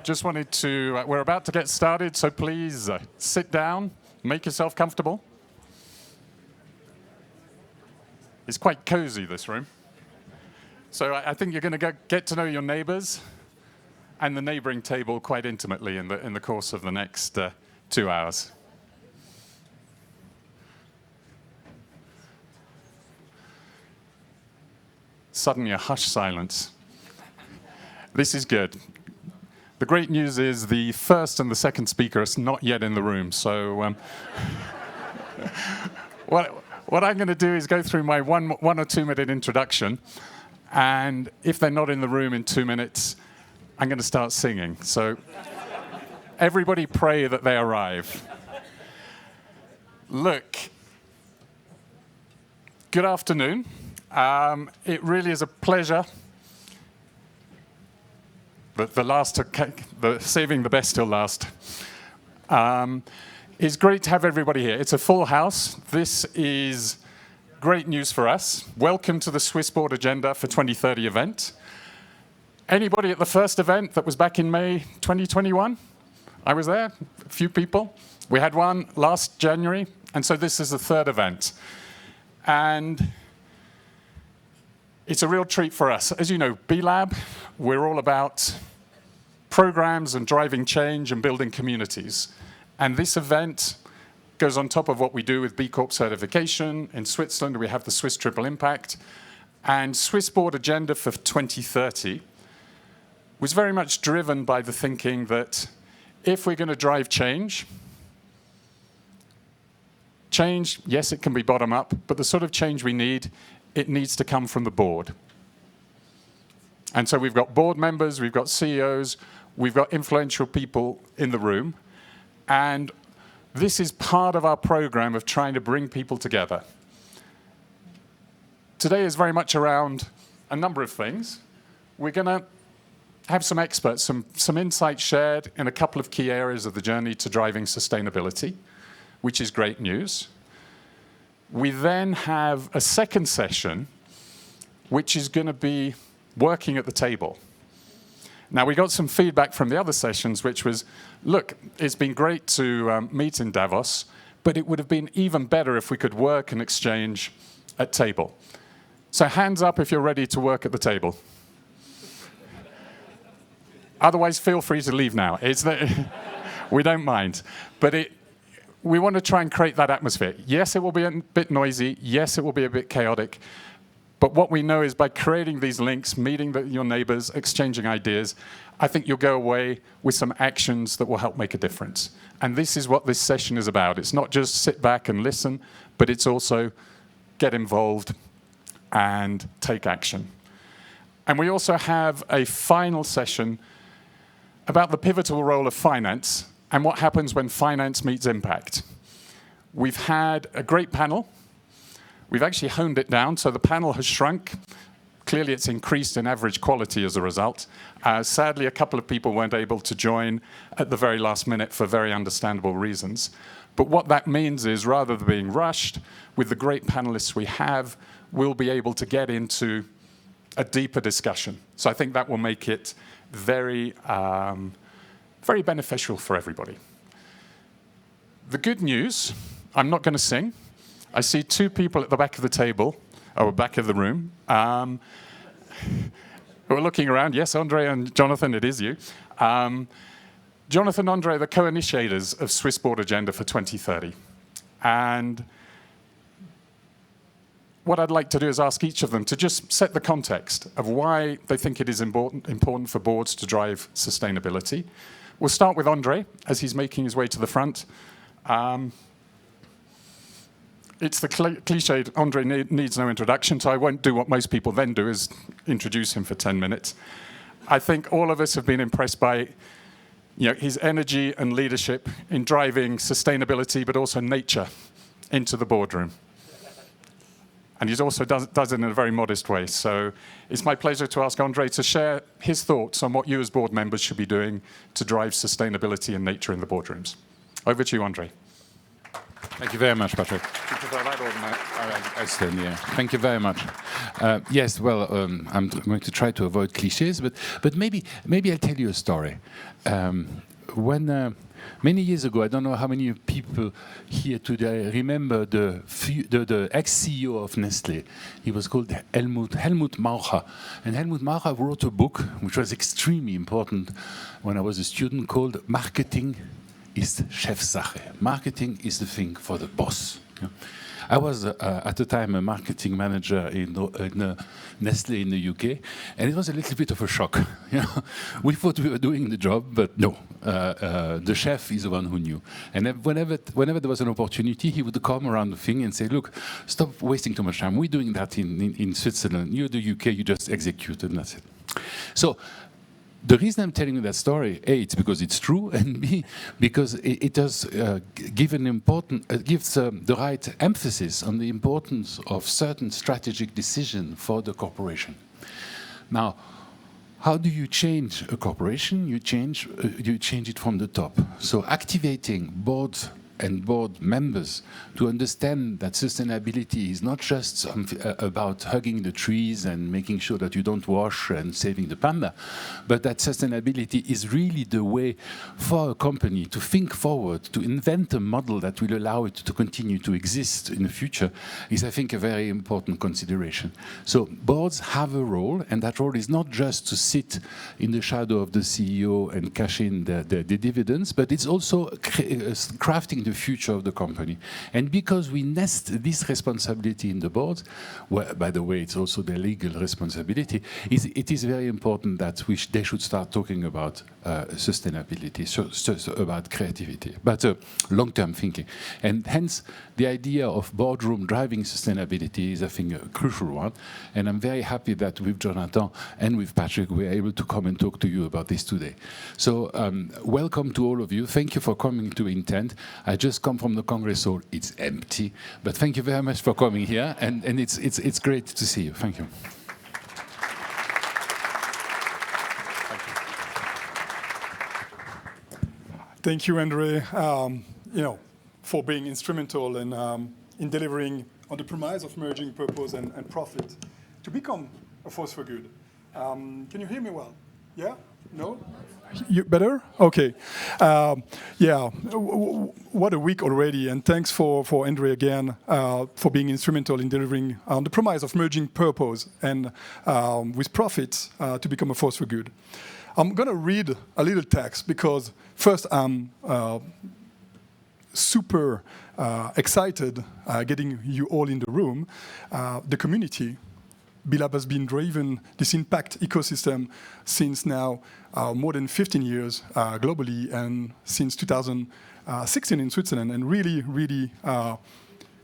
just wanted to, we're about to get started, so please sit down, make yourself comfortable. It's quite cozy, this room. So I think you're going to get to know your neighbors and the neighboring table quite intimately in the course of the next 2 hours. Suddenly a hushed silence. This is good. The great news is the first and the second speaker are not yet in the room. So what I'm going to do is go through my one or 2 minute introduction. And if they're not in the room in 2 minutes, I'm going to start singing. So everybody pray that they arrive. Look, good afternoon. It really is a pleasure. Saving the best till last. It's great to have everybody here. It's a full house. This is great news for us. Welcome to the Swiss Board Agenda for 2030 event. Anybody at the first event that was back in May 2021? I was there, a few people. We had one last January, and so this is the third event. And it's a real treat for us. As you know, B-Lab, we're all about programs and driving change and building communities. And this event goes on top of what we do with B Corp certification. In Switzerland, we have the Swiss Triple Impact. And Swiss Board Agenda for 2030 was very much driven by the thinking that if we're going to drive change, yes, it can be bottom up, but the sort of change we need, it needs to come from the board. And so we've got board members, we've got CEOs, we've got influential people in the room. And this is part of our program of trying to bring people together. Today is very much around a number of things. We're going to have some experts, some insights shared in a couple of key areas of the journey to driving sustainability, which is great news. We then have a second session, which is going to be working at the table. Now, we got some feedback from the other sessions, which was, look, it's been great to meet in Davos, but it would have been even better if we could work and exchange at table. So hands up if you're ready to work at the table. Otherwise, feel free to leave now. We don't mind. But we want to try and create that atmosphere. Yes, it will be a bit noisy. Yes, it will be a bit chaotic. But what we know is by creating these links, meeting your neighbors, exchanging ideas, I think you'll go away with some actions that will help make a difference. And this is what this session is about. It's not just sit back and listen, but it's also get involved and take action. And we also have a final session about the pivotal role of finance and what happens when finance meets impact. We've had a great panel. We've actually honed it down, so the panel has shrunk. Clearly, it's increased in average quality as a result. Sadly, a couple of people weren't able to join at the very last minute for very understandable reasons. But what that means is, rather than being rushed, with the great panelists we have, we'll be able to get into a deeper discussion. So I think that will make it very beneficial for everybody. The good news, I'm not going to sing. I see 2 people at the back of the table, or back of the room, who are looking around. Yes, André and Jonathan, it is you. Jonathan and André are the co-initiators of Swiss Board Agenda for 2030. And what I'd like to do is ask each of them to just set the context of why they think it is important for boards to drive sustainability. We'll start with André, as he's making his way to the front. It's the cliched, André needs no introduction, so I won't do what most people then do, is introduce him for 10 minutes. I think all of us have been impressed by his energy and leadership in driving sustainability, but also nature into the boardroom. And he also does it in a very modest way. So it's my pleasure to ask André to share his thoughts on what you as board members should be doing to drive sustainability and nature in the boardrooms. Over to you, André. Thank you very much, Patrick. I stand here. Thank you very much. Yes, well, I'm going to try to avoid cliches, but maybe I'll tell you a story. When many years ago, I don't know how many people here today remember the ex-CEO of Nestlé. He was called Helmut Maucher. And Helmut Maucher wrote a book, which was extremely important when I was a student, called Marketing ist Chefsache. Marketing is the thing for the boss. Yeah. I was, at the time, a marketing manager in Nestlé in the UK, and it was a little bit of a shock. You know, we thought we were doing the job, but no, the chef is the one who knew. And whenever there was an opportunity, he would come around the thing and say, look, stop wasting too much time. We're doing that in Switzerland. You're the UK, you just execute, and that's it. So, the reason I'm telling you that story, A, it's because it's true, and B, because it does give gives the right emphasis on the importance of certain strategic decision for the corporation. Now, how do you change a corporation? You change it from the top. So activating boards and board members to understand that sustainability is not just about hugging the trees and making sure that you don't wash and saving the panda, but that sustainability is really the way for a company to think forward, to invent a model that will allow it to continue to exist in the future is, I think, a very important consideration. So boards have a role, and that role is not just to sit in the shadow of the CEO and cash in the dividends, but it's also crafting the future of the company. And because we nest this responsibility in the boards, well, by the way, it's also their legal responsibility, it is very important that they should start talking about sustainability, so about creativity, but long-term thinking. And hence, the idea of boardroom driving sustainability is, I think, a crucial one. And I'm very happy that with Jonathan and with Patrick, we're able to come and talk to you about this today. So welcome to all of you. Thank you for coming to Intent. I just come from the Congress Hall. It's empty, but thank you very much for coming here. And it's great to see you. Thank you. Thank you, André, for being instrumental in delivering on the premise of merging purpose and profit to become a force for good. Can you hear me well? Yeah? No? You better? Okay. What a week already, and thanks for André again for being instrumental in delivering on the premise of merging purpose and with profits to become a force for good. I'm going to read a little text because first I'm super excited getting you all in the room. The community, B-Lab has been driving this impact ecosystem since now more than 15 years globally and since 2016 in Switzerland. And really,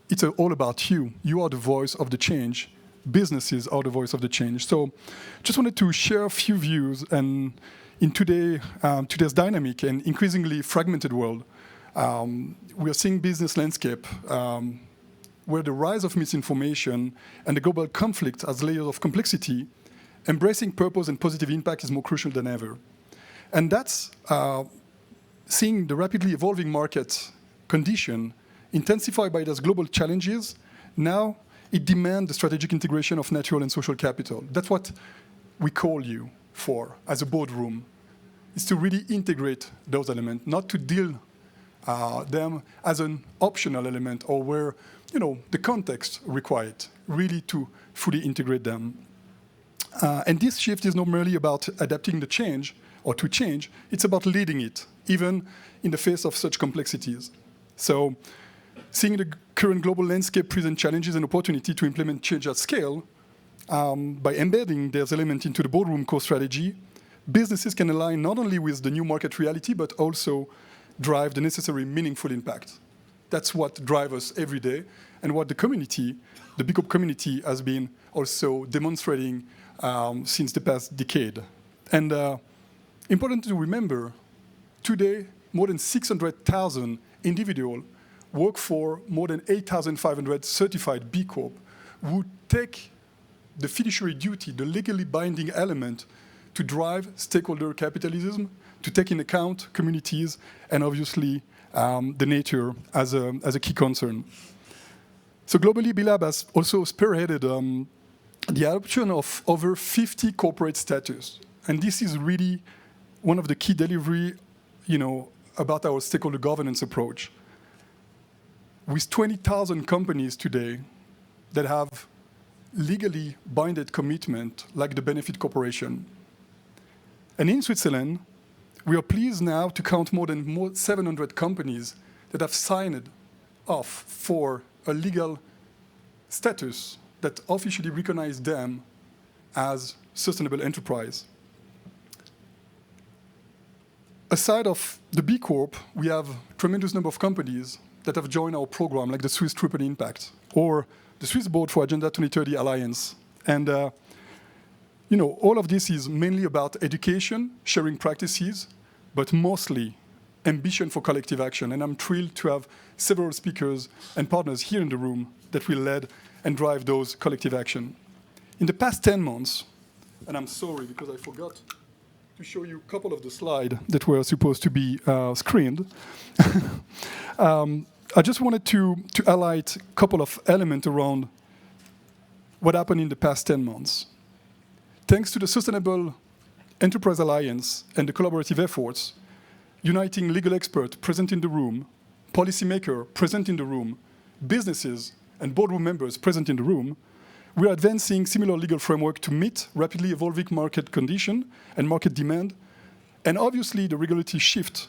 it's all about you. You are the voice of the change. Businesses are the voice of the change. So just wanted to share a few views and in today's dynamic and increasingly fragmented world, we are seeing business landscape where the rise of misinformation and the global conflict as layers of complexity, embracing purpose and positive impact is more crucial than ever. And that's seeing the rapidly evolving market condition intensified by those global challenges. Now it demands the strategic integration of natural and social capital. That's what we call you for as a boardroom, is to really integrate those elements, not to deal them as an optional element or where the context required, really to fully integrate them. And this shift is not merely about adapting the change or to change, it's about leading it, even in the face of such complexities. So seeing the current global landscape present challenges and opportunity to implement change at scale, by embedding those elements into the boardroom core strategy, businesses can align not only with the new market reality, but also drive the necessary meaningful impact. That's what drives us every day, and what the community, the B Corp community, has been also demonstrating since the past decade. And important to remember, today, more than 600,000 individuals work for more than 8,500 certified B Corp who take the fiduciary duty, the legally binding element, to drive stakeholder capitalism, to take into account communities, and obviously the nature as a key concern. So globally, B-Lab has also spearheaded the adoption of over 50 corporate status. And this is really one of the key delivery, about our stakeholder governance approach. With 20,000 companies today that have legally binded commitment, like the Benefit Corporation. And in Switzerland, we are pleased now to count more than 700 companies that have signed off for a legal status that officially recognizes them as sustainable enterprise. Aside of the B Corp, we have a tremendous number of companies that have joined our program, like the Swiss Triple Impact, or the Swiss Board for Agenda 2030 Alliance. And all of this is mainly about education, sharing practices, but mostly ambition for collective action. And I'm thrilled to have several speakers and partners here in the room that will lead and drive those collective action. In the past 10 months, and I'm sorry because I forgot to show you a couple of the slides that were supposed to be screened. I just wanted to highlight a couple of elements around what happened in the past 10 months. Thanks to the Sustainable Enterprise Alliance and the collaborative efforts, uniting legal experts present in the room, policymakers present in the room, businesses and boardroom members present in the room, we are advancing similar legal framework to meet rapidly evolving market condition and market demand, and obviously the regulatory shift,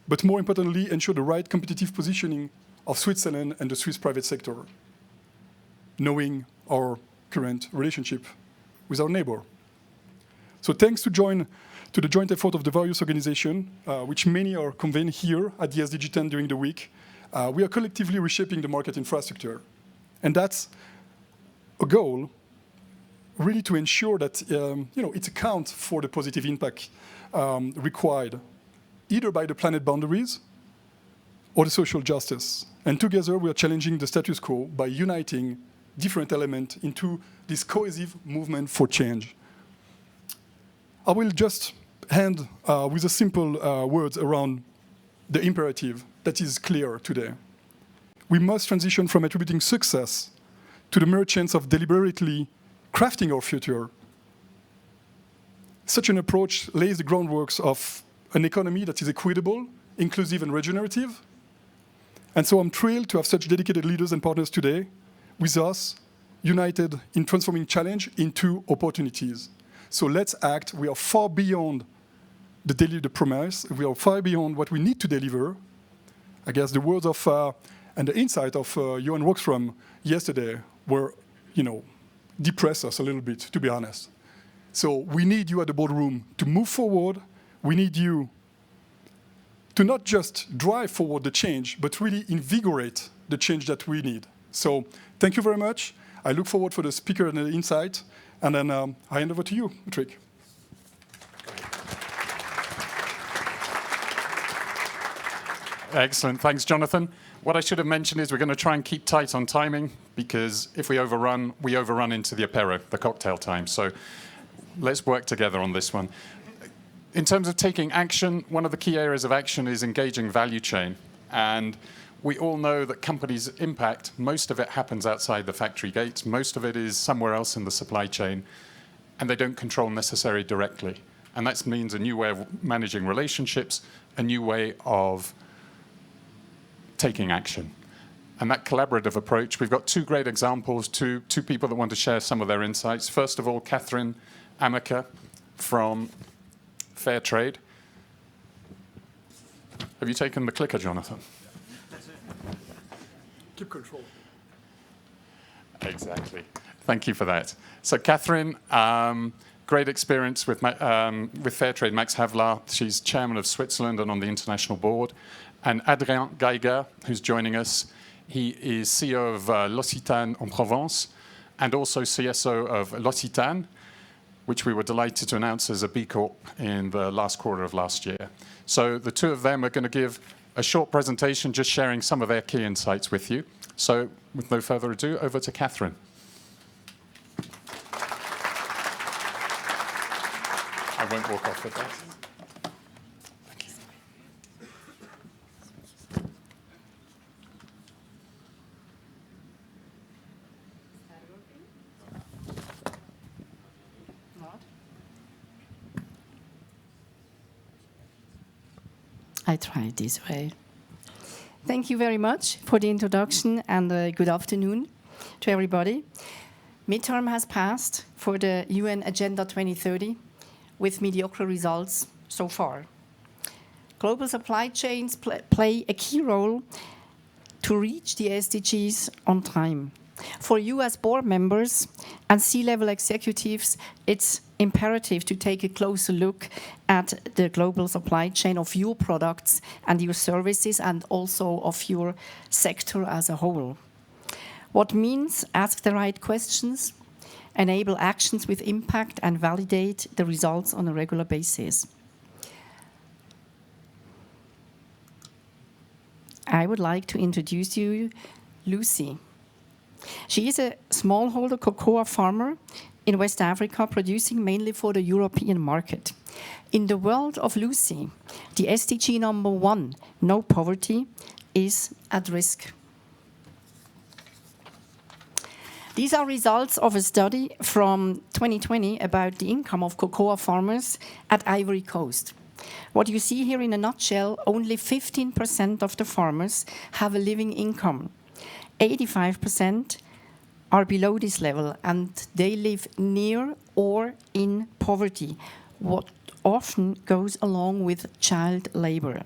but more importantly, ensure the right competitive positioning of Switzerland and the Swiss private sector, knowing our current relationship with our neighbor. So thanks to the joint effort of the various organizations, which many are convened here at the SDG 10 during the week, we are collectively reshaping the market infrastructure. And that's a goal really to ensure that it accounts for the positive impact required, either by the planet boundaries or the social justice. And together we are challenging the status quo by uniting different elements into this cohesive movement for change. I will just end with a simple words around the imperative that is clear today. We must transition from attributing success to the merchants of deliberately crafting our future. Such an approach lays the groundwork of an economy that is equitable, inclusive, and regenerative. And so I'm thrilled to have such dedicated leaders and partners today with us, united in transforming challenge into opportunities. So let's act. We are far beyond the promise. We are far beyond what we need to deliver. I guess the words of and the insight of Johan Rockström yesterday were, depress us a little bit, to be honest. So we need you at the boardroom to move forward. We need you to not just drive forward the change, but really invigorate the change that we need. So thank you very much. I look forward for the speaker and the insight. And then I hand over to you, Patrick. Excellent. Thanks, Jonathan. What I should have mentioned is we're going to try and keep tight on timing, because if we overrun into the apéro, the cocktail time. So let's work together on this one. In terms of taking action, one of the key areas of action is engaging value chain. And we all know that companies' impact, most of it happens outside the factory gates. Most of it is somewhere else in the supply chain, and they don't control necessarily directly. And that means a new way of managing relationships, a new way of taking action. And that collaborative approach, we've got two great examples, two people that want to share some of their insights. First of all, Catherine Amaker from Fair Trade. Have you taken the clicker, Jonathan? Keep control. Exactly. Thank you for that. So Catherine, great experience with Fair Trade, Max Havelaar. She's chairman of Switzerland and on the international board. And Adrien Geiger, who's joining us. He is CEO of L'Occitane en Provence and also CSO of L'Occitane, which we were delighted to announce as a B Corp in the last quarter of last year. So the two of them are going to give a short presentation, just sharing some of their key insights with you. So with no further ado, over to Catherine. I won't walk off with that. Thank you. I try it this way. Thank you very much for the introduction, and good afternoon to everybody. Midterm has passed for the UN Agenda 2030 with mediocre results so far. Global supply chains play a key role to reach the SDGs on time. For you as board members and C-level executives, it's imperative to take a closer look at the global supply chain of your products and your services, and also of your sector as a whole. What means ask the right questions, enable actions with impact, and validate the results on a regular basis. I would like to introduce you Lucy. She is a smallholder cocoa farmer in West Africa, producing mainly for the European market. In the world of Lucy, the SDG number 1, no poverty, is at risk. These are results of a study from 2020 about the income of cocoa farmers at Ivory Coast. What you see here in a nutshell, only 15% of the farmers have a living income. 85% are below this level, and they live near or in poverty, what often goes along with child labor.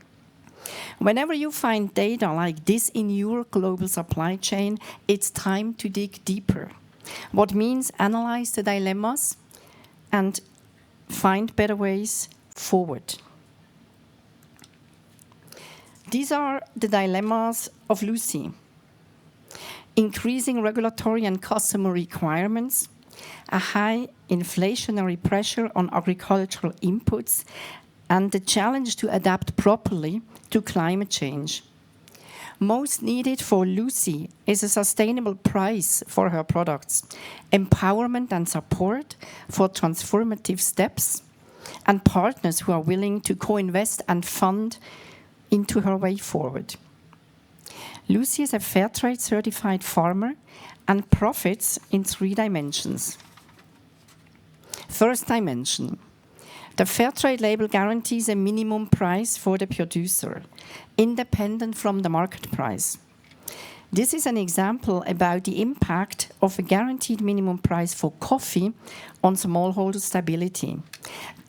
Whenever you find data like this in your global supply chain, it's time to dig deeper. What means analyze the dilemmas and find better ways forward. These are the dilemmas of Lucy. Increasing regulatory and customer requirements, a high inflationary pressure on agricultural inputs, and the challenge to adapt properly to climate change. Most needed for Lucy is a sustainable price for her products, empowerment and support for transformative steps, and partners who are willing to co-invest and fund into her way forward. Lucy is a Fairtrade certified farmer and profits in 3 dimensions. First dimension, the Fairtrade label guarantees a minimum price for the producer, independent from the market price. This is an example about the impact of a guaranteed minimum price for coffee on smallholder stability.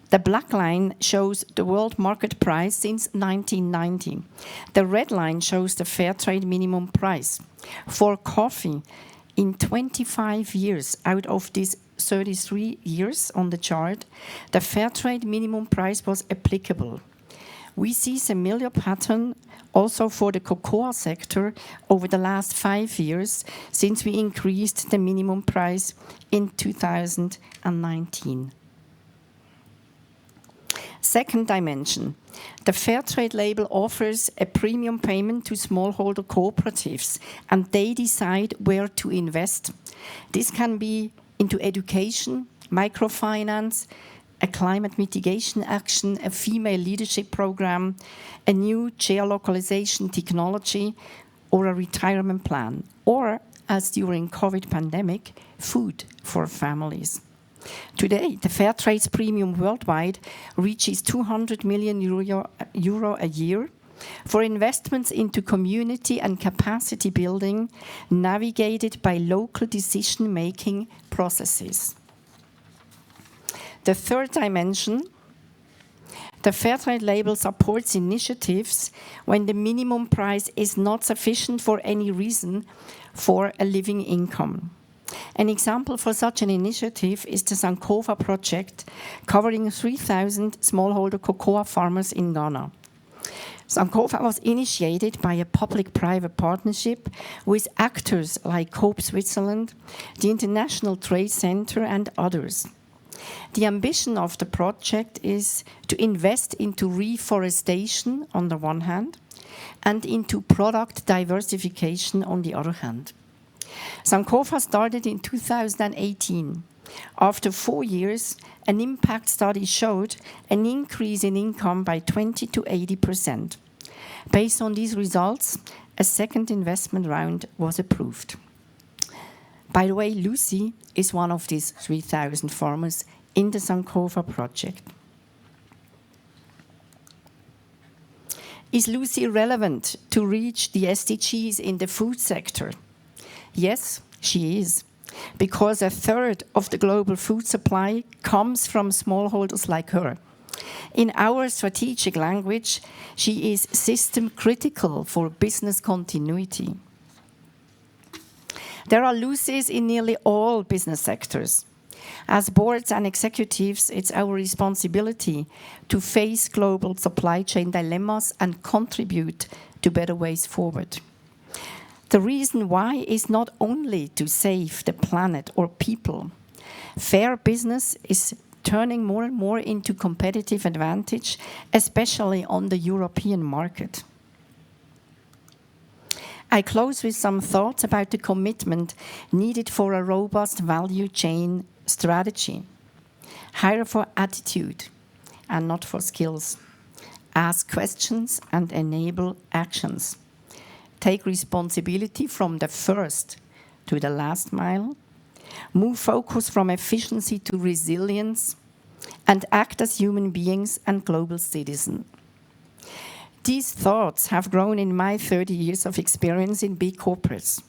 The black line shows the world market price since 1990. The red line shows the Fairtrade minimum price. For coffee, in 25 years out of these 33 years on the chart, the Fairtrade minimum price was applicable. We see similar pattern also for the cocoa sector over the last 5 years since we increased the minimum price in 2019. Second dimension, the Fairtrade label offers a premium payment to smallholder cooperatives, and they decide where to invest. This can be into education, microfinance, a climate mitigation action, a female leadership program, a new geolocalization technology, or a retirement plan, or, as during COVID pandemic, food for families. Today, the Fairtrade's premium worldwide reaches 200 million euro a year for investments into community and capacity building, navigated by local decision-making processes. The third dimension, the Fairtrade label supports initiatives when the minimum price is not sufficient for any reason for a living income. An example for such an initiative is the Sankofa project, covering 3,000 smallholder cocoa farmers in Ghana. Sankofa was initiated by a public-private partnership with actors like Coop Switzerland, the International Trade Center, and others. The ambition of the project is to invest into reforestation on the one hand, and into product diversification on the other hand. Sankofa started in 2018. After 4 years, an impact study showed an increase in income by 20 to 80%. Based on these results, a second investment round was approved. By the way, Lucy is one of these 3,000 farmers in the Sankofa project. Is Lucy relevant to reach the SDGs in the food sector? Yes, she is, because a third of the global food supply comes from smallholders like her. In our strategic language, she is system critical for business continuity. There are Lucys in nearly all business sectors. As boards and executives, it's our responsibility to face global supply chain dilemmas and contribute to better ways forward. The reason why is not only to save the planet or people. Fair business is turning more and more into competitive advantage, especially on the European market. I close with some thoughts about the commitment needed for a robust value chain strategy. Hire for attitude and not for skills. Ask questions and enable actions. Take responsibility from the first to the last mile. Move focus from efficiency to resilience. And act as human beings and global citizens. These thoughts have grown in my 30 years of experience in big corporates.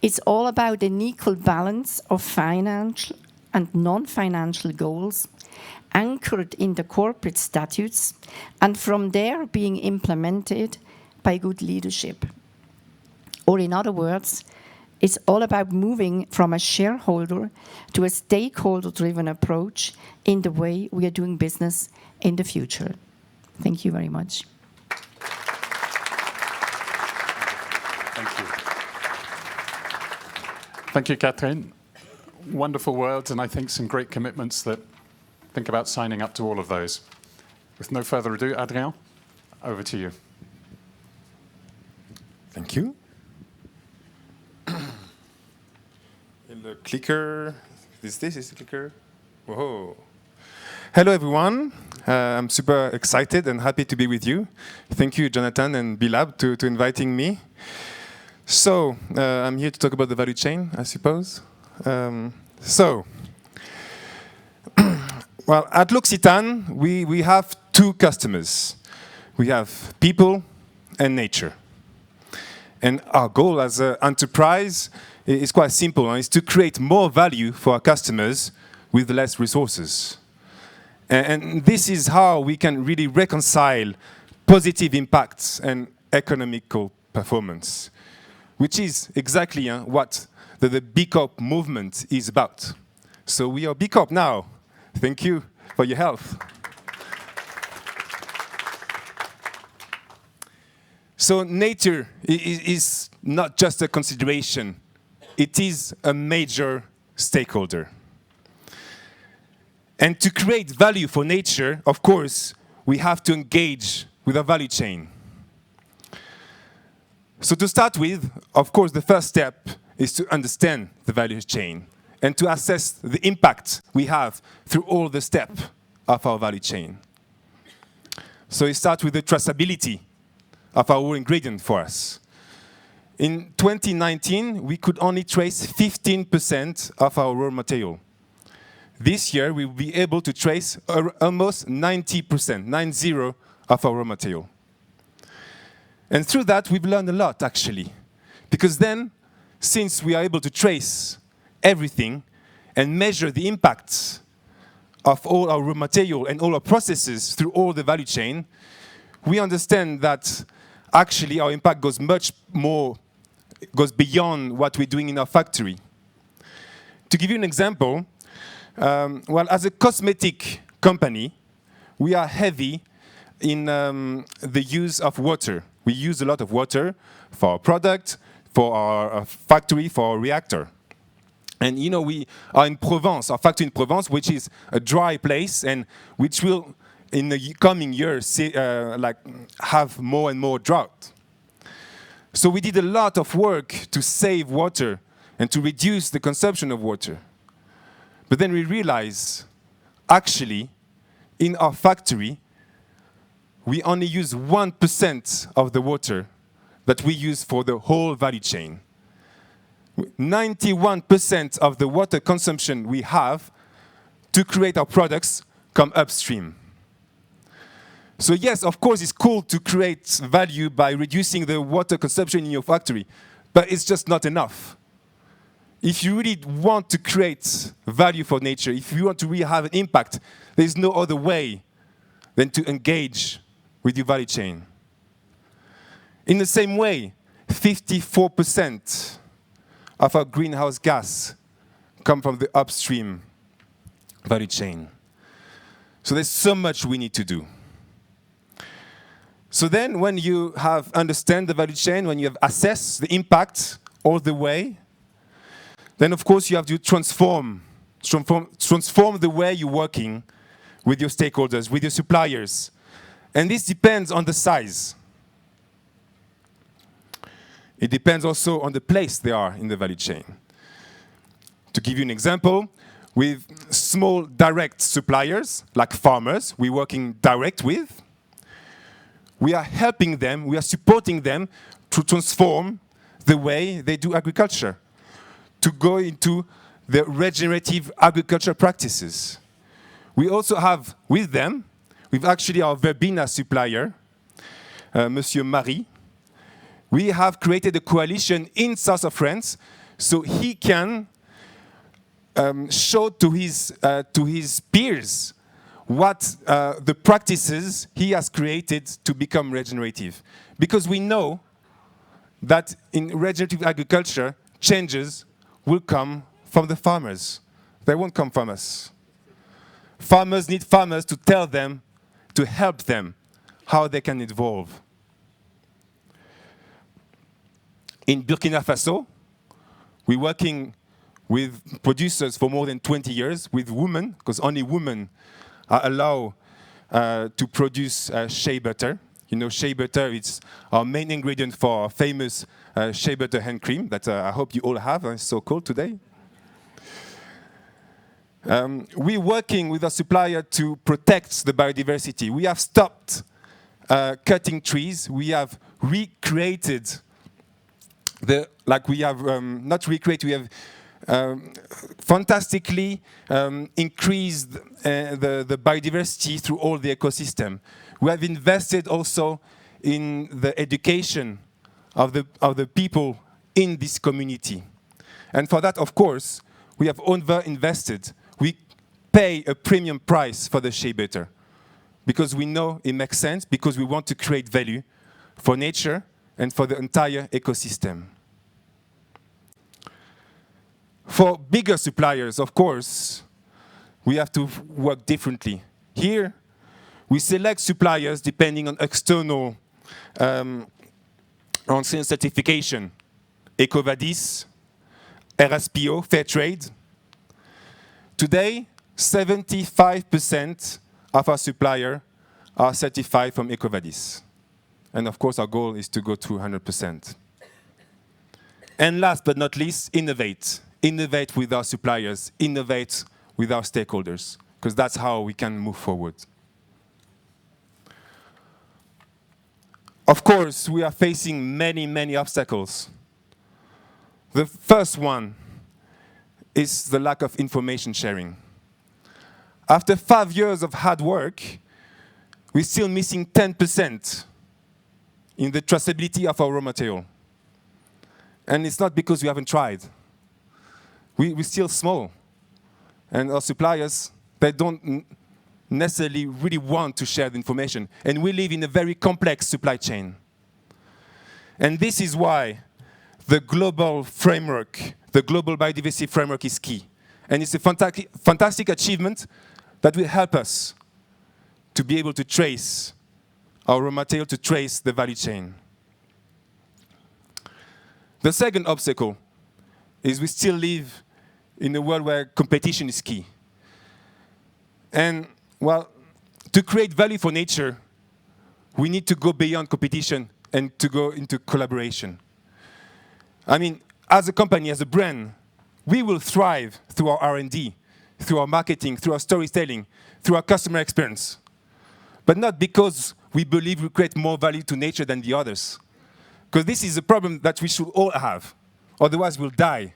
It's all about an equal balance of financial and non-financial goals anchored in the corporate statutes and from there being implemented by good leadership. Or in other words, it's all about moving from a shareholder to a stakeholder-driven approach in the way we are doing business in the future. Thank you very much. Thank you. Thank you, Catherine. Wonderful words, and I think some great commitments that think about signing up to all of those. With no further ado, Adrien, over to you. Thank you. The clicker, is this the clicker? Whoa. Hello everyone, I'm super excited and happy to be with you. Thank you Jonathan and B-Lab to inviting me. So, I'm here to talk about the value chain, I suppose. Well, at L'Occitane, we have two customers. We have people and nature. And our goal as an enterprise is quite simple, and it's to create more value for our customers with less resources. And this is how we can really reconcile positive impacts and economical performance, which is exactly what the B Corp movement is about. So we are B Corp now. Thank you for your help. So nature is not just a consideration. It is a major stakeholder. And to create value for nature, of course, we have to engage with our value chain. So to start with, of course, the first step is to understand the value chain and to assess the impact we have through all the steps of our value chain. So it starts with the traceability of our raw ingredient for us. In 2019, we could only trace 15% of our raw material. This year, we will be able to trace almost 90%, 90 of our raw material. And through that, we've learned a lot, actually. Because then, since we are able to trace everything and measure the impacts of all our raw material and all our processes through all the value chain, we understand that actually our impact goes goes beyond what we're doing in our factory. To give you an example, well, as a cosmetic company, we are heavy in the use of water. We use a lot of water for our product, for our factory, for our reactor. And you know, we are in Provence, our factory in Provence, which is a dry place and which will, in the coming years, have more and more drought. So we did a lot of work to save water and to reduce the consumption of water. But then we realized, actually, in our factory, we only use 1% of the water that we use for the whole value chain. 91% of the water consumption we have to create our products come upstream. So yes, of course, it's cool to create value by reducing the water consumption in your factory, but it's just not enough. If you really want to create value for nature, if you want to really have an impact, there's no other way than to engage with your value chain. In the same way, 54% of our greenhouse gas come from the upstream value chain. So there's so much we need to do. So then when you have understand the value chain, when you have assessed the impact all the way, then of course you have to transform the way you're working with your stakeholders, with your suppliers. And this depends on the size. It depends also on the place they are in the value chain. To give you an example, with small direct suppliers, like farmers, we're working direct with. We are helping them, we are supporting them to transform the way they do agriculture, to go into the regenerative agriculture practices. We also have with them, with actually our verbena supplier, Monsieur Marie, we have created a coalition in south of France so he can show to his peers what the practices he has created to become regenerative. Because we know that in regenerative agriculture, changes will come from the farmers. They won't come from us. Farmers need farmers to tell them, to help them, how they can evolve. In Burkina Faso, we're working with producers for more than 20 years, with women, because only women are allowed to produce shea butter. You know, shea butter is our main ingredient for our famous shea butter hand cream that I hope you all have. It's so cold today. We're working with our supplier to protect the biodiversity. We have stopped cutting trees. We have recreated we have fantastically increased the biodiversity through all the ecosystem. We have invested also in the education of the people in this community. And for that, of course, we have over-invested. We pay a premium price for the shea butter because we know it makes sense, because we want to create value for nature and for the entire ecosystem. For bigger suppliers, of course, we have to work differently. Here, we select suppliers depending on external certification. EcoVadis, RSPO, Fair Trade. Today, 75% of our suppliers are certified from EcoVadis. And of course, our goal is to go to 100%. And last but not least, innovate. Innovate with our suppliers, innovate with our stakeholders, because that's how we can move forward. Of course, we are facing many, many obstacles. The first one is the lack of information sharing. After 5 years of hard work, we're still missing 10% in the traceability of our raw material. And it's not because we haven't tried. We're still small. And our suppliers, they don't necessarily really want to share the information. And we live in a very complex supply chain. And this is why the global framework, the global biodiversity framework is key. And it's a fantastic achievement that will help us to be able to trace our raw material, to trace the value chain. The second obstacle is we still live in a world where competition is key. And, well, to create value for nature, we need to go beyond competition and to go into collaboration. I mean, as a company, as a brand, we will thrive through our R&D, through our marketing, through our storytelling, through our customer experience. But not because we believe we create more value to nature than the others. Because this is a problem that we should all have. Otherwise, we'll die.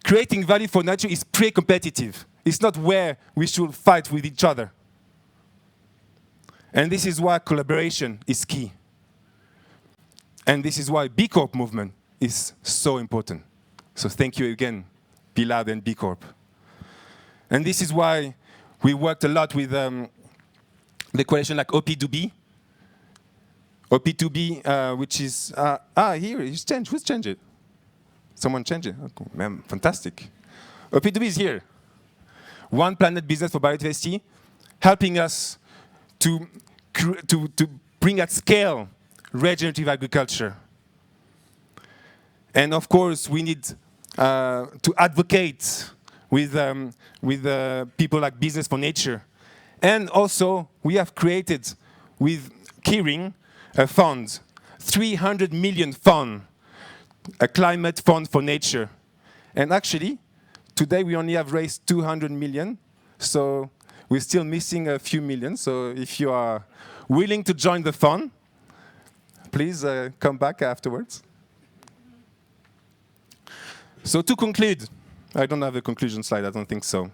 Creating value for nature is pre-competitive. It's not where we should fight with each other. And this is why collaboration is key. And this is why B Corp movement is so important. So thank you again, B Lab and B Corp. And this is why we worked a lot with the coalition like OP2B. OP2B, which is, here, it's changed. Who's changed it? Someone changed it? Okay, man, fantastic. OP2B is here. One Planet Business for Biodiversity, helping us to bring at scale regenerative agriculture. And of course, we need to advocate with people like Business for Nature. And also, we have created with Keyring a fund, 300 million fund, a climate fund for nature. And actually, today we only have raised 200 million, so we're still missing a few million. So if you are willing to join the fund, please come back afterwards. So to conclude, I don't have a conclusion slide, I don't think so.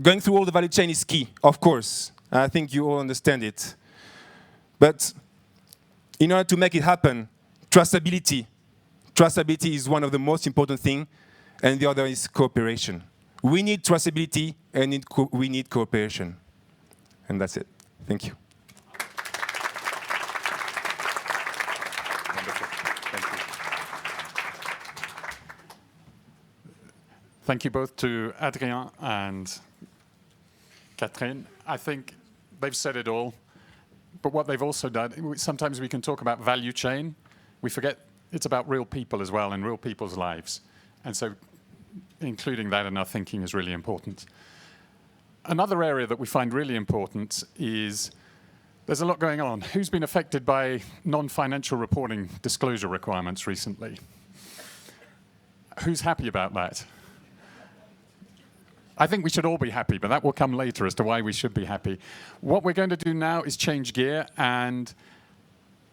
Going through all the value chain is key, of course. I think you all understand it. But in order to make it happen, traceability. Traceability is one of the most important things, and the other is cooperation. We need traceability, and we need cooperation. And that's it. Thank you. Wonderful. Thank you. Thank you both to Adrien and Catherine. I think they've said it all. But what they've also done, sometimes we can talk about value chain. We forget it's about real people as well and real people's lives. And so including that in our thinking is really important. Another area that we find really important is there's a lot going on. Who's been affected by non-financial reporting disclosure requirements recently? Who's happy about that? I think we should all be happy, but that will come later as to why we should be happy. What we're going to do now is change gear and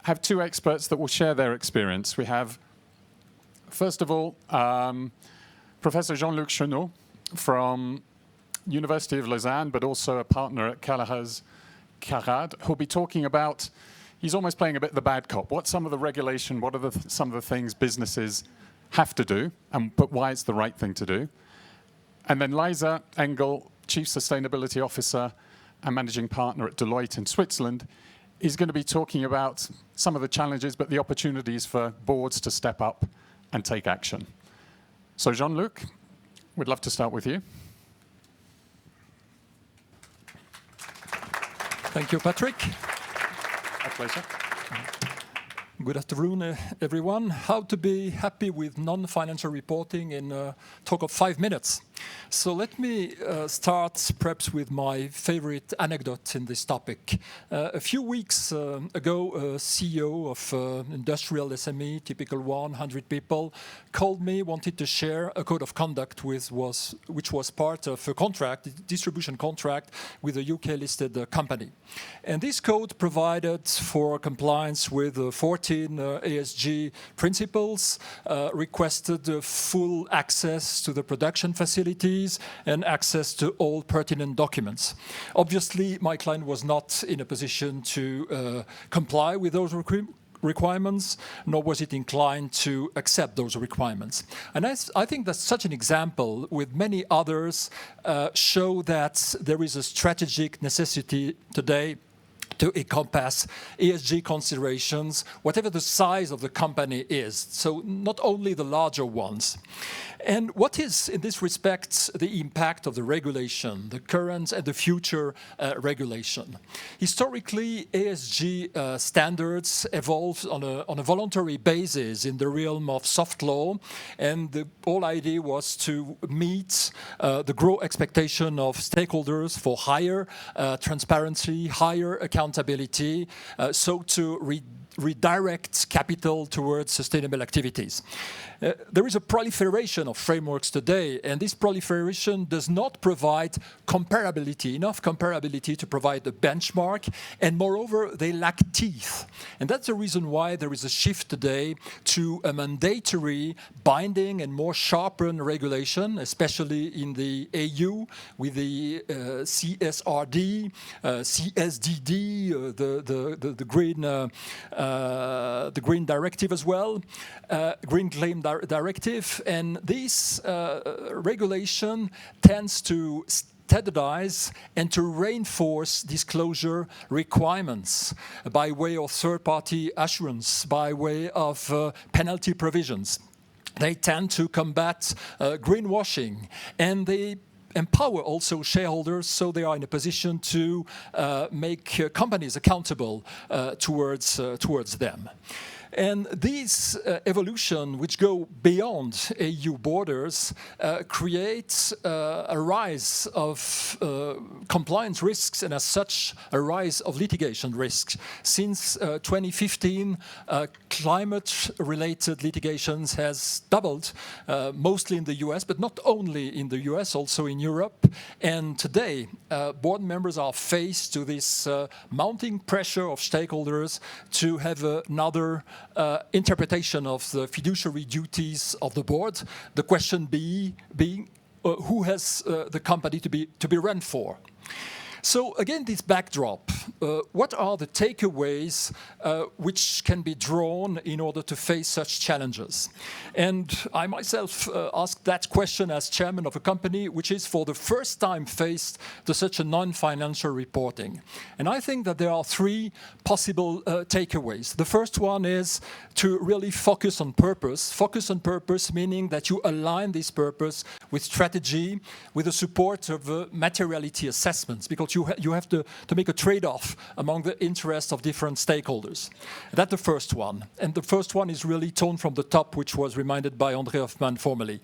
have two experts that will share their experience. We have, first of all, Professor Jean-Luc Chenot from University of Lausanne, but also a partner at Carrad, who'll be talking about, he's almost playing a bit the bad cop. What's some of the regulation, what are some of the things businesses have to do, but why it's the right thing to do. And then Liza Engel, Chief Sustainability Officer and Managing Partner at Deloitte in Switzerland, is going to be talking about some of the challenges, but the opportunities for boards to step up and take action. So Jean-Luc, we'd love to start with you. Thank you, Patrick. A pleasure. Good afternoon, everyone. How to be happy with non-financial reporting in a talk of 5 minutes. So let me start perhaps with my favorite anecdote in this topic. A few weeks ago, a CEO of industrial SME, typical 100 people, called me, wanted to share a code of conduct which was part of a contract, a distribution contract with a UK-listed company. And this code provided for compliance with 14 ESG principles, requested full access to the production facilities and access to all pertinent documents. Obviously, my client was not in a position to comply with those requirements, nor was it inclined to accept those requirements. And I think that such an example, with many others, show that there is a strategic necessity today to encompass ESG considerations, whatever the size of the company is, so not only the larger ones. And what is, in this respect, the impact of the regulation, the current and the future regulation? Historically, ESG standards evolved on a voluntary basis in the realm of soft law, and the whole idea was to meet the growing expectation of stakeholders for higher transparency, higher accountability, so to redirect capital towards sustainable activities. There is a proliferation of frameworks today, and this proliferation does not provide enough comparability to provide a benchmark, and moreover, they lack teeth. And that's the reason why there is a shift today to a mandatory, binding, and more sharpened regulation, especially in the AU with the CSRD, CSDD, the Green Directive as well, Green Claim Directive, and this regulation tends to standardize and to reinforce disclosure requirements by way of third-party assurance, by way of penalty provisions. They tend to combat greenwashing, and they empower also shareholders so they are in a position to make companies accountable towards them. And these evolution, which go beyond EU borders, creates a rise of compliance risks and as such a rise of litigation risks. Since 2015, climate-related litigations has doubled, mostly in the US, but not only in the US, also in Europe. And today, board members are faced to this mounting pressure of stakeholders to have another interpretation of the fiduciary duties of the board. The question being who has the company to be run for? So again, this backdrop, what are the takeaways which can be drawn in order to face such challenges? And I myself asked that question as chairman of a company which is for the first time faced to such a non-financial reporting. And I think that there are three possible takeaways. The first one is to really focus on purpose. Focus on purpose meaning that you align this purpose with strategy, with the support of materiality assessments, because you have to make a trade-off among the interests of different stakeholders. That's the first one. And the first one is really tone from the top, which was reminded by André Hoffmann formerly.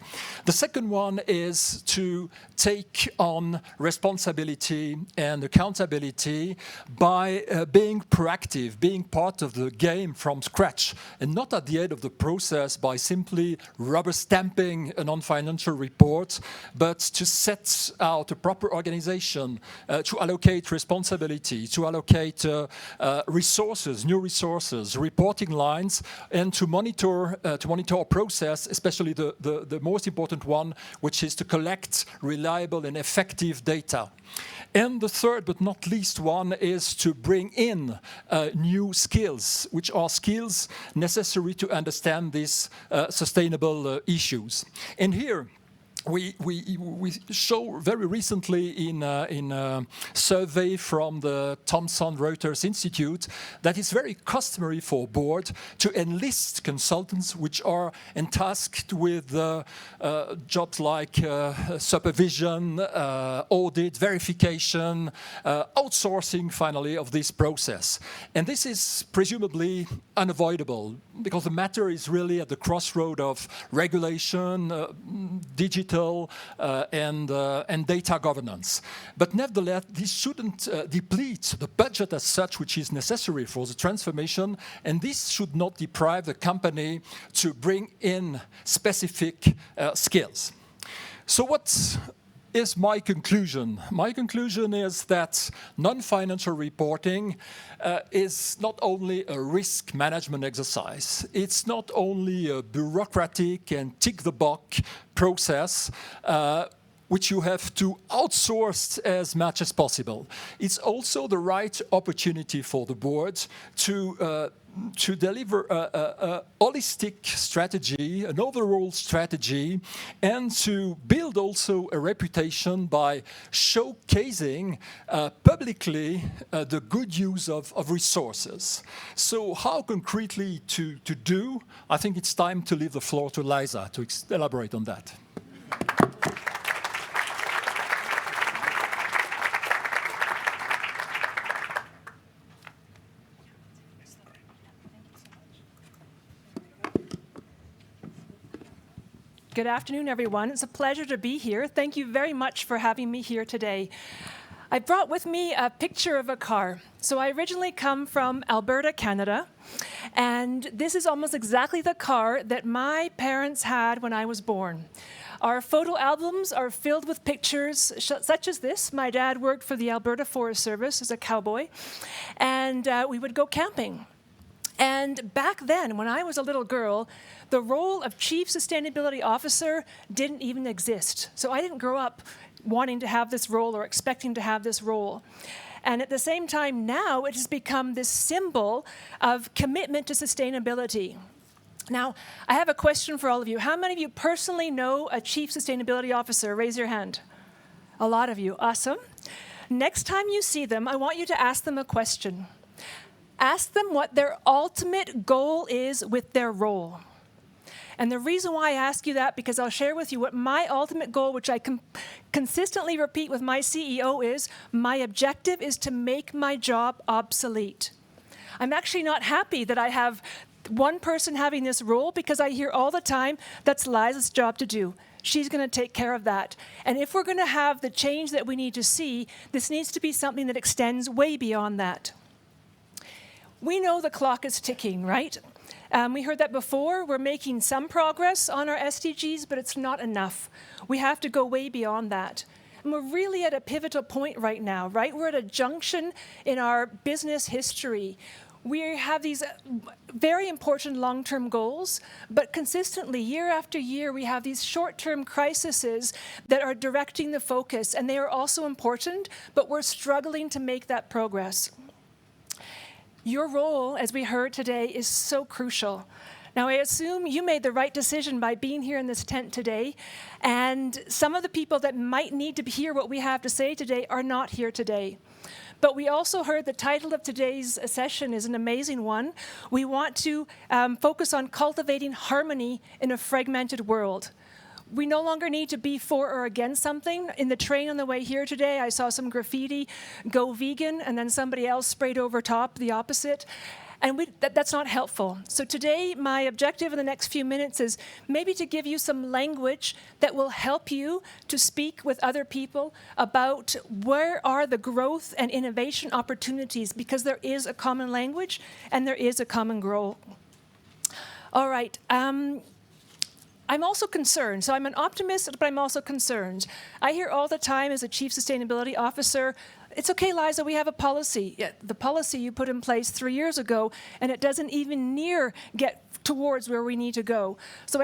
The second one is to take on responsibility and accountability by being proactive, being part of the game from scratch, and not at the end of the process by simply rubber stamping a non-financial report, but to set out a proper organization, to allocate responsibility, to allocate resources, new resources, reporting lines, and to monitor a process, especially the most important one, which is to collect reliable and effective data. And the third, but not least one, is to bring in new skills, which are skills necessary to understand these sustainable issues. And here, we show very recently in a survey from the Thomson Reuters Institute that it's very customary for a board to enlist consultants which are tasked with jobs like supervision, audit, verification, outsourcing finally of this process. And this is presumably unavoidable because the matter is really at the crossroad of regulation, digital, and data governance. But nevertheless, this shouldn't deplete the budget as such, which is necessary for the transformation, and this should not deprive the company to bring in specific skills. So what is my conclusion? My conclusion is that non-financial reporting is not only a risk management exercise, it's not only a bureaucratic and tick-the-box process which you have to outsource as much as possible. It's also the right opportunity for the board to deliver a holistic strategy, an overall strategy, and to build also a reputation by showcasing publicly the good use of resources. So how concretely to do? I think it's time to leave the floor to Liza to elaborate on that. Good afternoon, everyone. It's a pleasure to be here. Thank you very much for having me here today. I brought with me a picture of a car. So I originally come from Alberta, Canada, and this is almost exactly the car that my parents had when I was born. Our photo albums are filled with pictures such as this. My dad worked for the Alberta Forest Service as a cowboy, and we would go camping. And back then, when I was a little girl, the role of Chief Sustainability Officer didn't even exist. So I didn't grow up wanting to have this role or expecting to have this role. And at the same time, now it has become this symbol of commitment to sustainability. Now, I have a question for all of you. How many of you personally know a Chief Sustainability Officer? Raise your hand. A lot of you. Awesome. Next time you see them, I want you to ask them a question. Ask them what their ultimate goal is with their role. And the reason why I ask you that, because I'll share with you what my ultimate goal, which I consistently repeat with my CEO, is my objective is to make my job obsolete. I'm actually not happy that I have one person having this role, because I hear all the time, that's Liza's job to do. She's going to take care of that. And if we're going to have the change that we need to see, this needs to be something that extends way beyond that. We know the clock is ticking, right? We heard that before. We're making some progress on our SDGs, but it's not enough. We have to go way beyond that. And we're really at a pivotal point right now, right? We're at a junction in our business history. We have these very important long-term goals, but consistently, year after year, we have these short-term crises that are directing the focus, and they are also important, but we're struggling to make that progress. Your role, as we heard today, is so crucial. Now, I assume you made the right decision by being here in this tent today, and some of the people that might need to hear what we have to say today are not here today. But we also heard the title of today's session is an amazing one. We want to focus on cultivating harmony in a fragmented world. We no longer need to be for or against something. In the train on the way here today, I saw some graffiti, go vegan, and then somebody else sprayed over top the opposite. And that's not helpful. So today, my objective in the next few minutes is maybe to give you some language that will help you to speak with other people about where are the growth and innovation opportunities, because there is a common language and there is a common goal. All right. I'm also concerned. So I'm an optimist, but I'm also concerned. I hear all the time as a Chief Sustainability Officer, it's okay, Liza, we have a policy. Yeah, the policy you put in place 3 years ago, and it doesn't even near get towards where we need to go. So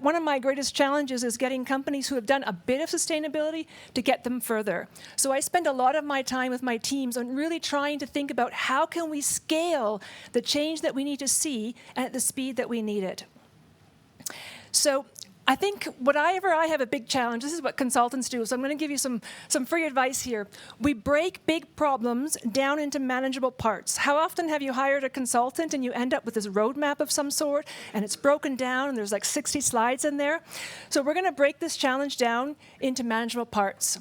one of my greatest challenges is getting companies who have done a bit of sustainability to get them further. So I spend a lot of my time with my teams on really trying to think about how can we scale the change that we need to see at the speed that we need it. So I think whenever I have a big challenge, this is what consultants do, so I'm going to give you some free advice here. We break big problems down into manageable parts. How often have you hired a consultant and you end up with this roadmap of some sort, and it's broken down, and there's like 60 slides in there? So we're going to break this challenge down into manageable parts.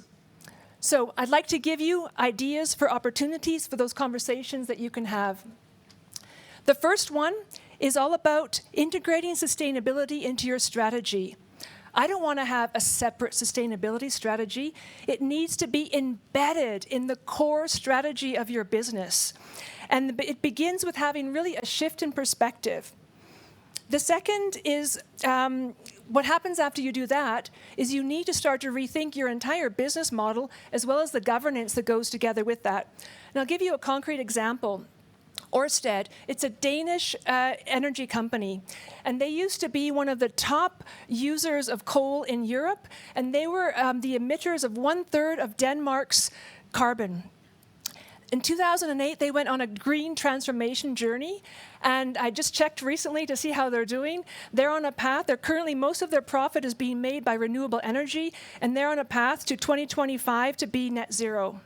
So I'd like to give you ideas for opportunities for those conversations that you can have. The first one is all about integrating sustainability into your strategy. I don't want to have a separate sustainability strategy. It needs to be embedded in the core strategy of your business. And it begins with having really a shift in perspective. The second is what happens after you do that is you need to start to rethink your entire business model as well as the governance that goes together with that. And I'll give you a concrete example. Ørsted, it's a Danish energy company, and they used to be one of the top users of coal in Europe, and they were the emitters of 1/3 of Denmark's carbon. In 2008, they went on a green transformation journey, and I just checked recently to see how they're doing. They're on a path. Most of their profit is being made by renewable energy, and they're on a path to 2025 to be net zero.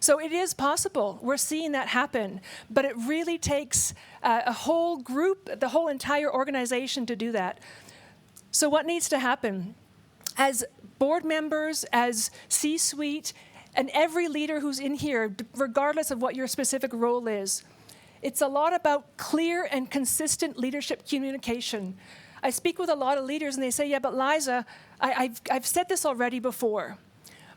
So it is possible. We're seeing that happen. But it really takes a whole group, the whole entire organization to do that. So what needs to happen? As board members, as C-suite, and every leader who's in here, regardless of what your specific role is, it's a lot about clear and consistent leadership communication. I speak with a lot of leaders and they say, yeah, but Liza, I've said this already before.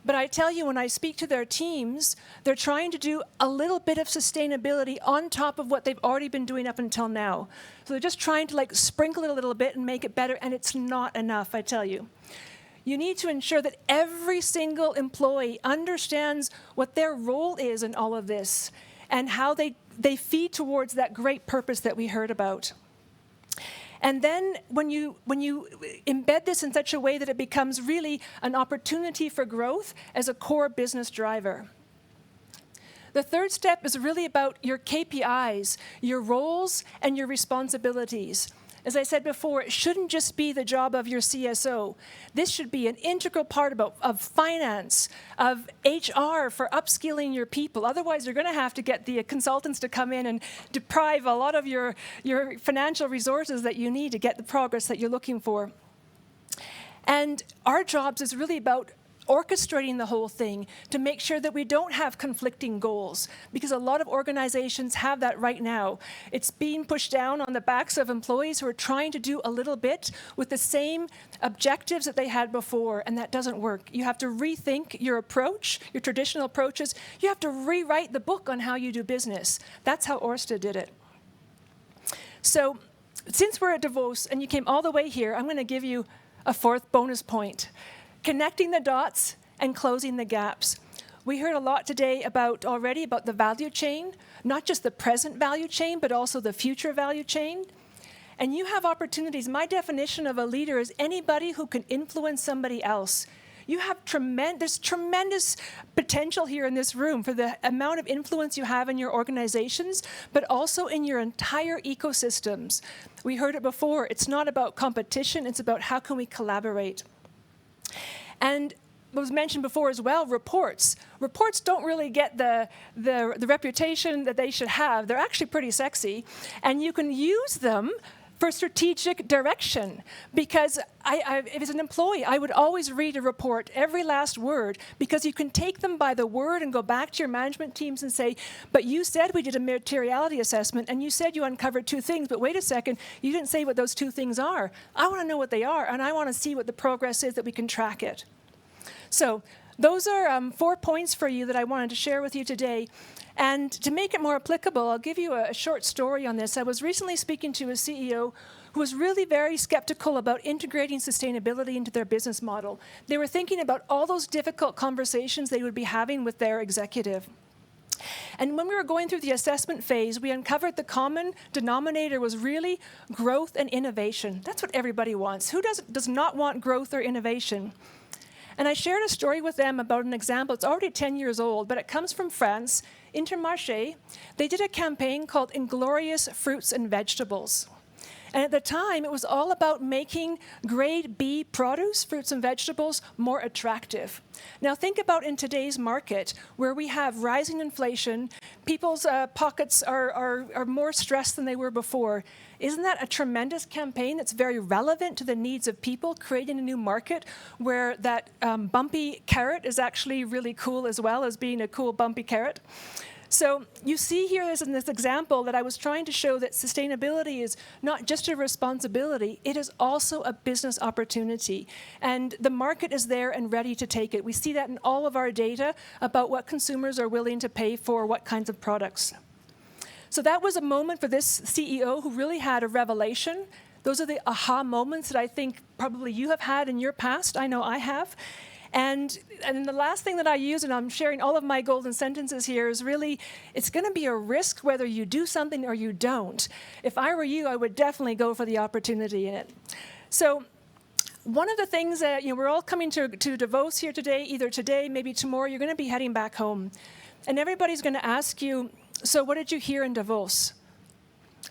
But I tell you, when I speak to their teams, they're trying to do a little bit of sustainability on top of what they've already been doing up until now. So they're just trying to like sprinkle it a little bit and make it better, and it's not enough, I tell you. You need to ensure that every single employee understands what their role is in all of this and how they feed towards that great purpose that we heard about. And then when you embed this in such a way that it becomes really an opportunity for growth as a core business driver. The third step is really about your KPIs, your roles, and your responsibilities. As I said before, it shouldn't just be the job of your CSO. This should be an integral part of finance, of HR for upskilling your people. Otherwise, you're going to have to get the consultants to come in and deprive a lot of your financial resources that you need to get the progress that you're looking for. And our jobs is really about orchestrating the whole thing to make sure that we don't have conflicting goals, because a lot of organizations have that right now. It's being pushed down on the backs of employees who are trying to do a little bit with the same objectives that they had before, and that doesn't work. You have to rethink your approach, your traditional approaches. You have to rewrite the book on how you do business. That's how Ørsted did it. So since we're at Davos and you came all the way here, I'm going to give you a fourth bonus point. Connecting the dots and closing the gaps. We heard a lot today already about the value chain, not just the present value chain, but also the future value chain. And you have opportunities. My definition of a leader is anybody who can influence somebody else. You have there's tremendous potential here in this room for the amount of influence you have in your organizations, but also in your entire ecosystems. We heard it before. It's not about competition. It's about how can we collaborate. And what was mentioned before as well, reports. Reports don't really get the reputation that they should have. They're actually pretty sexy. And you can use them for strategic direction. Because if it's an employee, I would always read a report, every last word, because you can take them by the word and go back to your management teams and say, but you said we did a materiality assessment, and you said you uncovered 2 things, but wait a second, you didn't say what those 2 things are. I want to know what they are, and I want to see what the progress is that we can track it. So those are 4 points for you that I wanted to share with you today. And to make it more applicable, I'll give you a short story on this. I was recently speaking to a CEO who was really very skeptical about integrating sustainability into their business model. They were thinking about all those difficult conversations they would be having with their executive. And when we were going through the assessment phase, we uncovered the common denominator was really growth and innovation. That's what everybody wants. Who does not want growth or innovation? And I shared a story with them about an example. It's already 10 years old, but it comes from France. Intermarché, they did a campaign called Inglorious Fruits and Vegetables. And at the time, it was all about making grade B produce, fruits and vegetables, more attractive. Now think about in today's market, where we have rising inflation, people's pockets are more stressed than they were before. Isn't that a tremendous campaign that's very relevant to the needs of people, creating a new market where that bumpy carrot is actually really cool as well as being a cool bumpy carrot? So you see here in this example that I was trying to show that sustainability is not just a responsibility, it is also a business opportunity. And the market is there and ready to take it. We see that in all of our data about what consumers are willing to pay for what kinds of products. So that was a moment for this CEO who really had a revelation. Those are the aha moments that I think probably you have had in your past. I know I have. And the last thing that I use, and I'm sharing all of my golden sentences here, is really, it's going to be a risk whether you do something or you don't. If I were you, I would definitely go for the opportunity in it. So one of the things that, we're all coming to Davos here today, either today, maybe tomorrow, you're going to be heading back home. And everybody's going to ask you, so what did you hear in Davos?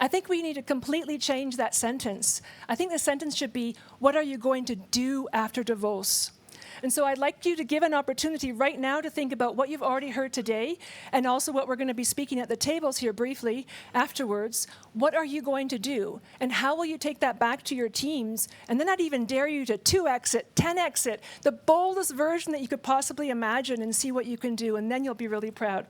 I think we need to completely change that sentence. I think the sentence should be, what are you going to do after Davos? And so I'd like you to give an opportunity right now to think about what you've already heard today, and also what we're going to be speaking at the tables here briefly afterwards. What are you going to do? And how will you take that back to your teams? And then I'd even dare you to 2x it, 10x it, the boldest version that you could possibly imagine, and see what you can do, and then you'll be really proud.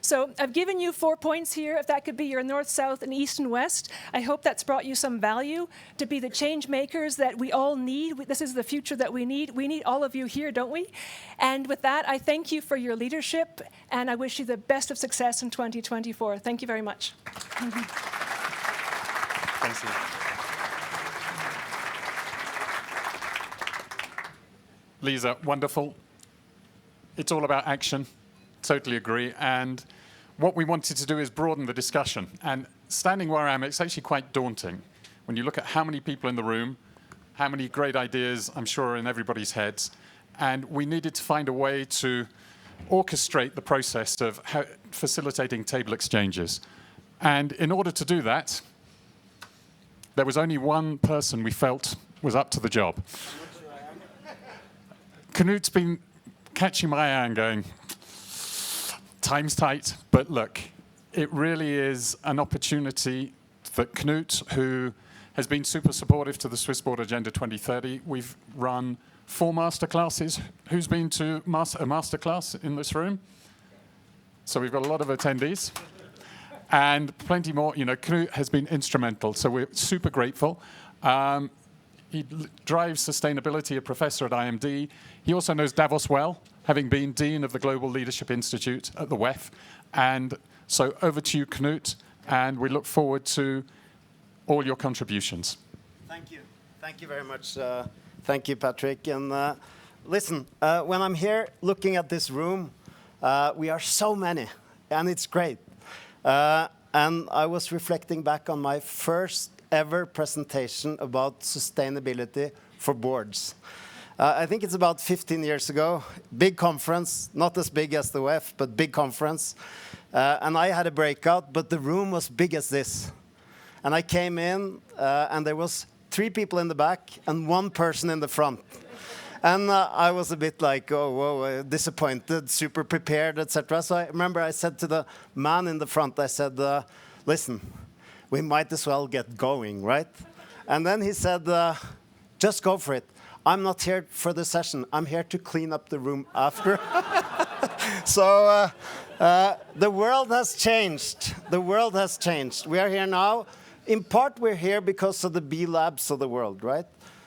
So I've given you 4 points here. If that could be your north, south, and east and west, I hope that's brought you some value to be the change makers that we all need. This is the future that we need. We need all of you here, don't we? And with that, I thank you for your leadership, and I wish you the best of success in 2024. Thank you very much. Thank you. Lisa, wonderful. It's all about action. Totally agree. And what we wanted to do is broaden the discussion. And standing where I am, it's actually quite daunting. When you look at how many people in the room, how many great ideas I'm sure are in everybody's heads. And we needed to find a way to orchestrate the process of facilitating table exchanges. And in order to do that, there was only one person we felt was up to the job. Knut's been catching my eye and going, time's tight, but look, it really is an opportunity that Knut, who has been super supportive to the Swiss Board Agenda 2030, we've run 4 masterclasses. Who's been to a masterclass in this room? So we've got a lot of attendees. And plenty more. You know, Knut has been instrumental, so we're super grateful. He drives sustainability, a professor at IMD. He also knows Davos well, having been Dean of the Global Leadership Institute at the WEF. And so over to you, Knut, and we look forward to all your contributions. Thank you. Thank you very much. Thank you, Patrick. And listen, when I'm here looking at this room, we are so many, and it's great. And I was reflecting back on my first ever presentation about sustainability for boards. I think it's about 15 years ago. Big conference, not as big as the WEF, but big conference. And I had a breakout, but the room was big as this. And I came in, and there was 3 people in the back and 1 person in the front. And I was a bit like, oh, whoa, disappointed, super prepared, etc. So I remember I said to the man in the front, I said, listen, we might as well get going, right? And then he said, just go for it. I'm not here for the session. I'm here to clean up the room after. So the world has changed. The world has changed. We are here now. In part, we're here because of the B labs of the world, right?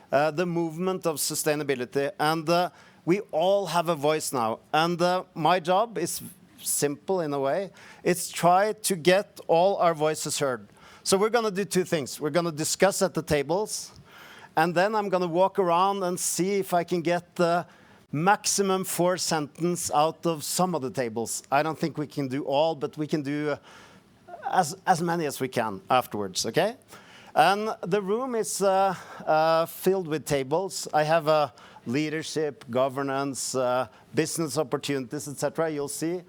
The movement of sustainability. And we all have a voice now. And my job is simple in a way. It's try to get all our voices heard. So we're going to do 2 things. We're going to discuss at the tables. And then I'm going to walk around and see if I can get the maximum 4 sentences out of some of the tables. I don't think we can do all, but we can do as many as we can afterwards, okay? And the room is filled with tables. I have leadership, governance, business opportunities, etc. You'll see.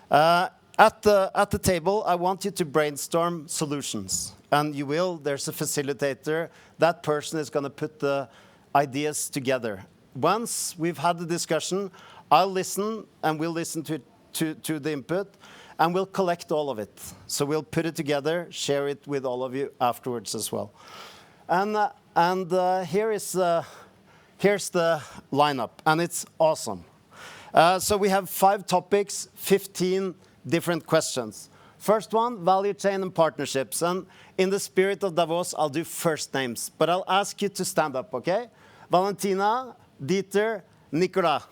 At the table, I want you to brainstorm solutions. And you will. There's a facilitator. That person is going to put the ideas together. Once we've had the discussion, I'll listen, and we'll listen to the input, and we'll collect all of it. So we'll put it together, share it with all of you afterwards as well. And here's the lineup, and it's awesome. So we have 5 topics, 15 different questions. First one, value chain and partnerships. And in the spirit of Davos, I'll do first names, but I'll ask you to stand up, okay? Valentina, Dieter, Nicolas.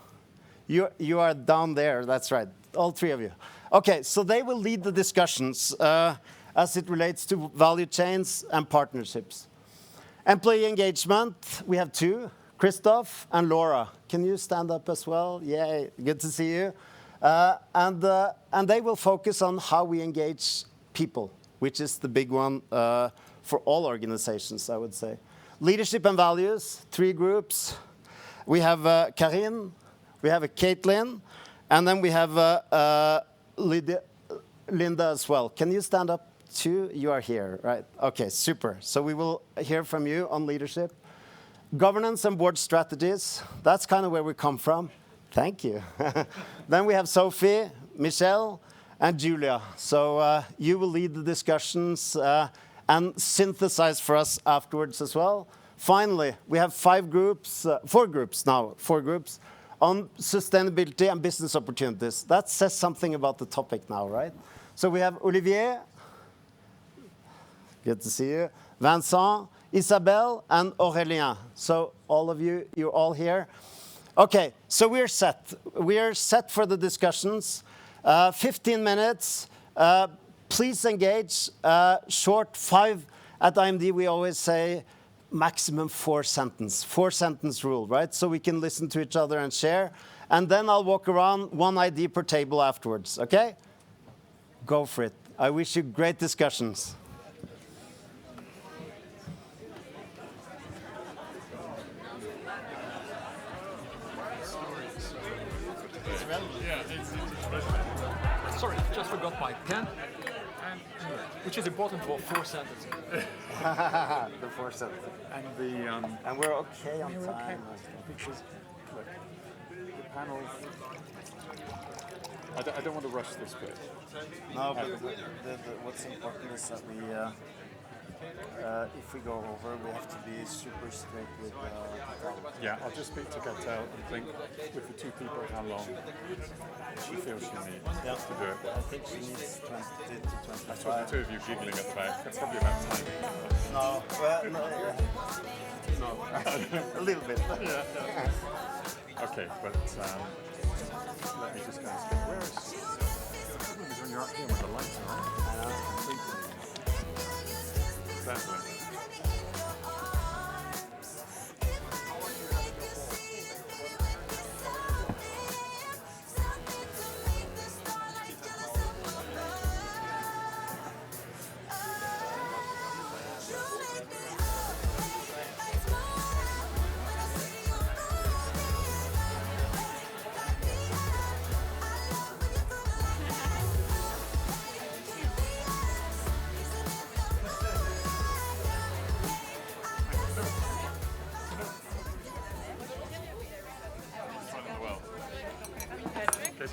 You are down there, that's right, all 3 of you. Okay, so they will lead the discussions as it relates to value chains and partnerships. Employee engagement, we have 2, Christoph and Laura. Can you stand up as well? Yay, good to see you. And they will focus on how we engage people, which is the big one for all organizations, I would say. Leadership and values, 3 groups. We have Karin, we have Caitlin, and then we have Linda as well. Can you stand up too? You are here, right? Okay, super. So we will hear from you on leadership. Governance and board strategies, that's kind of where we come from. Thank you. Then we have Sophie, Michelle, and Julia. So you will lead the discussions and synthesize for us afterwards as well. Finally, we have 4 groups now, 4 groups on sustainability and business opportunities. That says something about the topic now, right? So we have Olivier, good to see you, Vincent, Isabelle, and Aurélien. So all of you, you're all here. Okay, so we're set. We're set for the discussions. 15 minutes. Please engage. Short 5. At IMD, we always say maximum 4 sentence. 4-sentence rule, right? So we can listen to each other and share. And then I'll walk around, 1 ID per table afterwards, okay? Go for it. I wish you great discussions. Sorry, just forgot my pen, which is important for 4 sentences. The 4 sentence. And the And we're okay on time. because look, the panel. I don't want to rush this bit. No, but what's important is that we, if we go over, we have to be super straight with the Yeah, I'll just speak to Gatel and think with the 2 people how long she feels she needs to do it. I think she needs 20 to 25. I saw the 2 of you giggling at the back. That's probably about timing. No, well, no, a little bit. Okay, but let me just go and speak. Where is the problem is when you're up here with the lights are on. I know. Dazzling.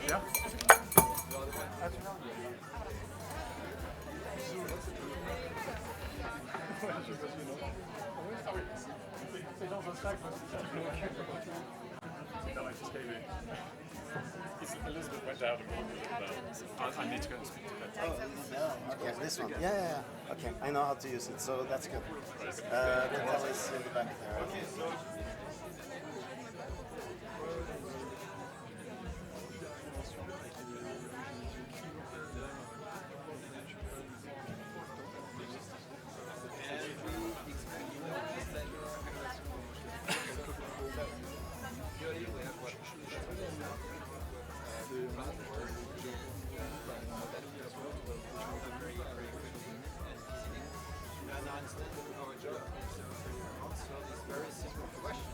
Yeah. Elizabeth went out and I need to go and speak to her. Okay, this one. Yeah. Okay, I know how to use it, so that's good. That is in the back there. And I understand that our job is to answer these very simple questions.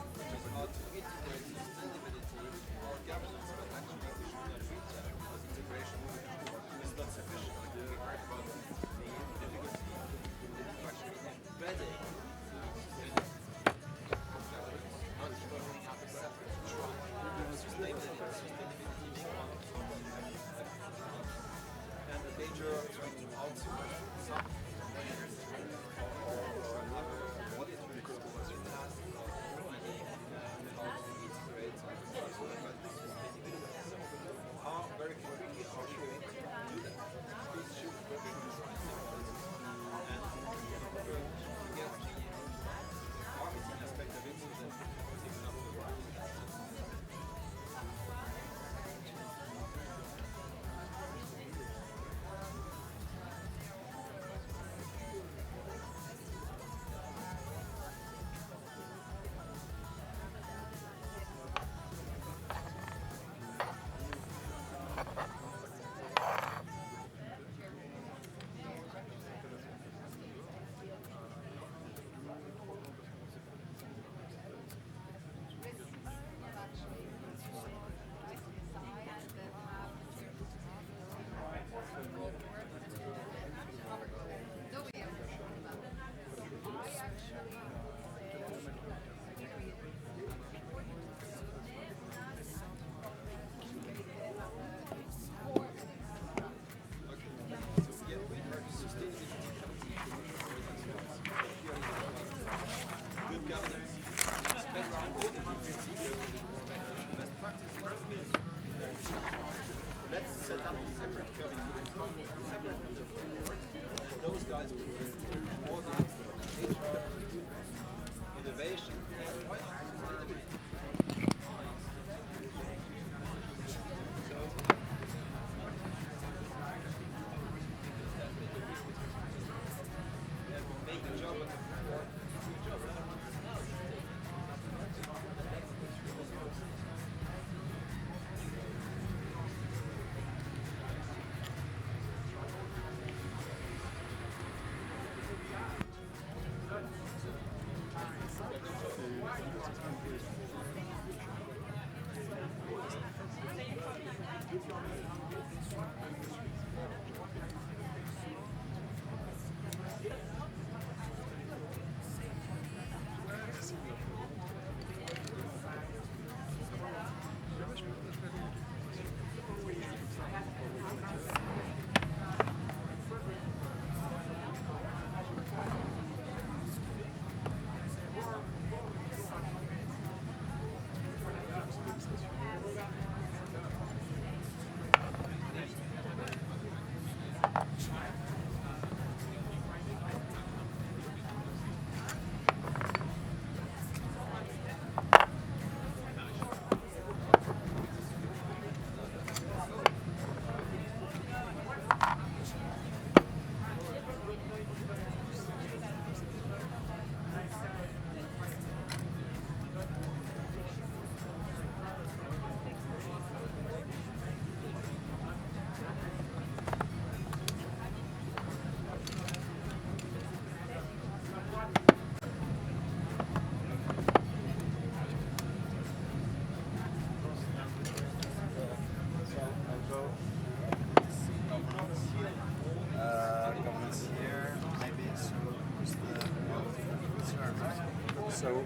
So,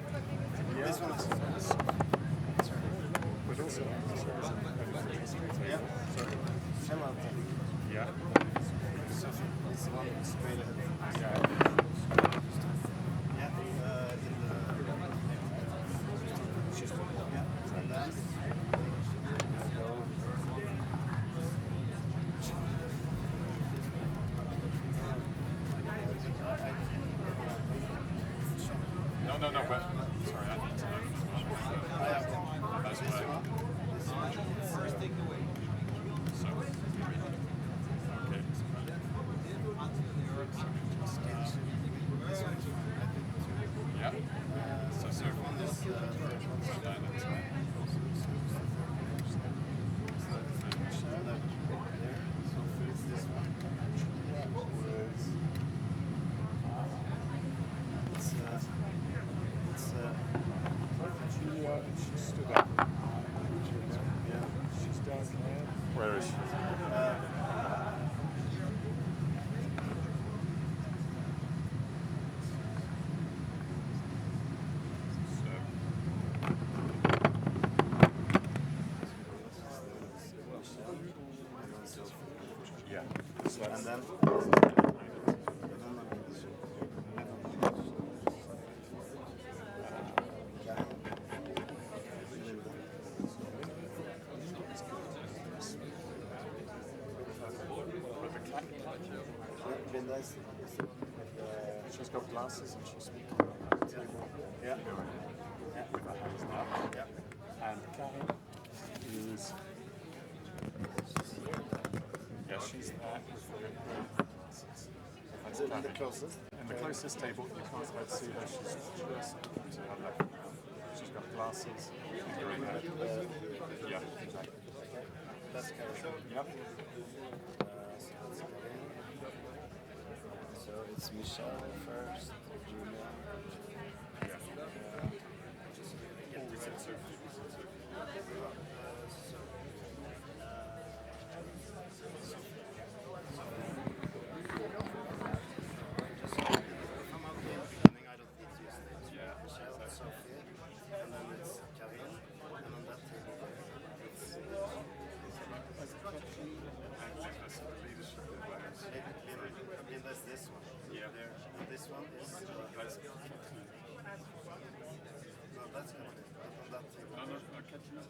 yeah. This one is. But also, Yeah. Hello. yeah. So this one is straight ahead. Yeah. Yeah. And then. No, but sorry, I need to know. That's what First take away. So, okay. Yeah. So One is she stood up. Yeah. She's dark hair. Where is she? Yeah. and then. She's got glasses and she's speaking. Yeah. With her hands up. Yeah. And Karen is. Yeah, she's there with the glasses. That's The Karen. closest. In the closest table, you can't quite see her. She's just to her left. She's got glasses. She's doing her. Yeah, exactly. That's Karen. Yep. So it's Michelle first, Julia. There's this one. Yeah. There. And this one is. That's No, that's Kathleen. On that table. no, Kathleen.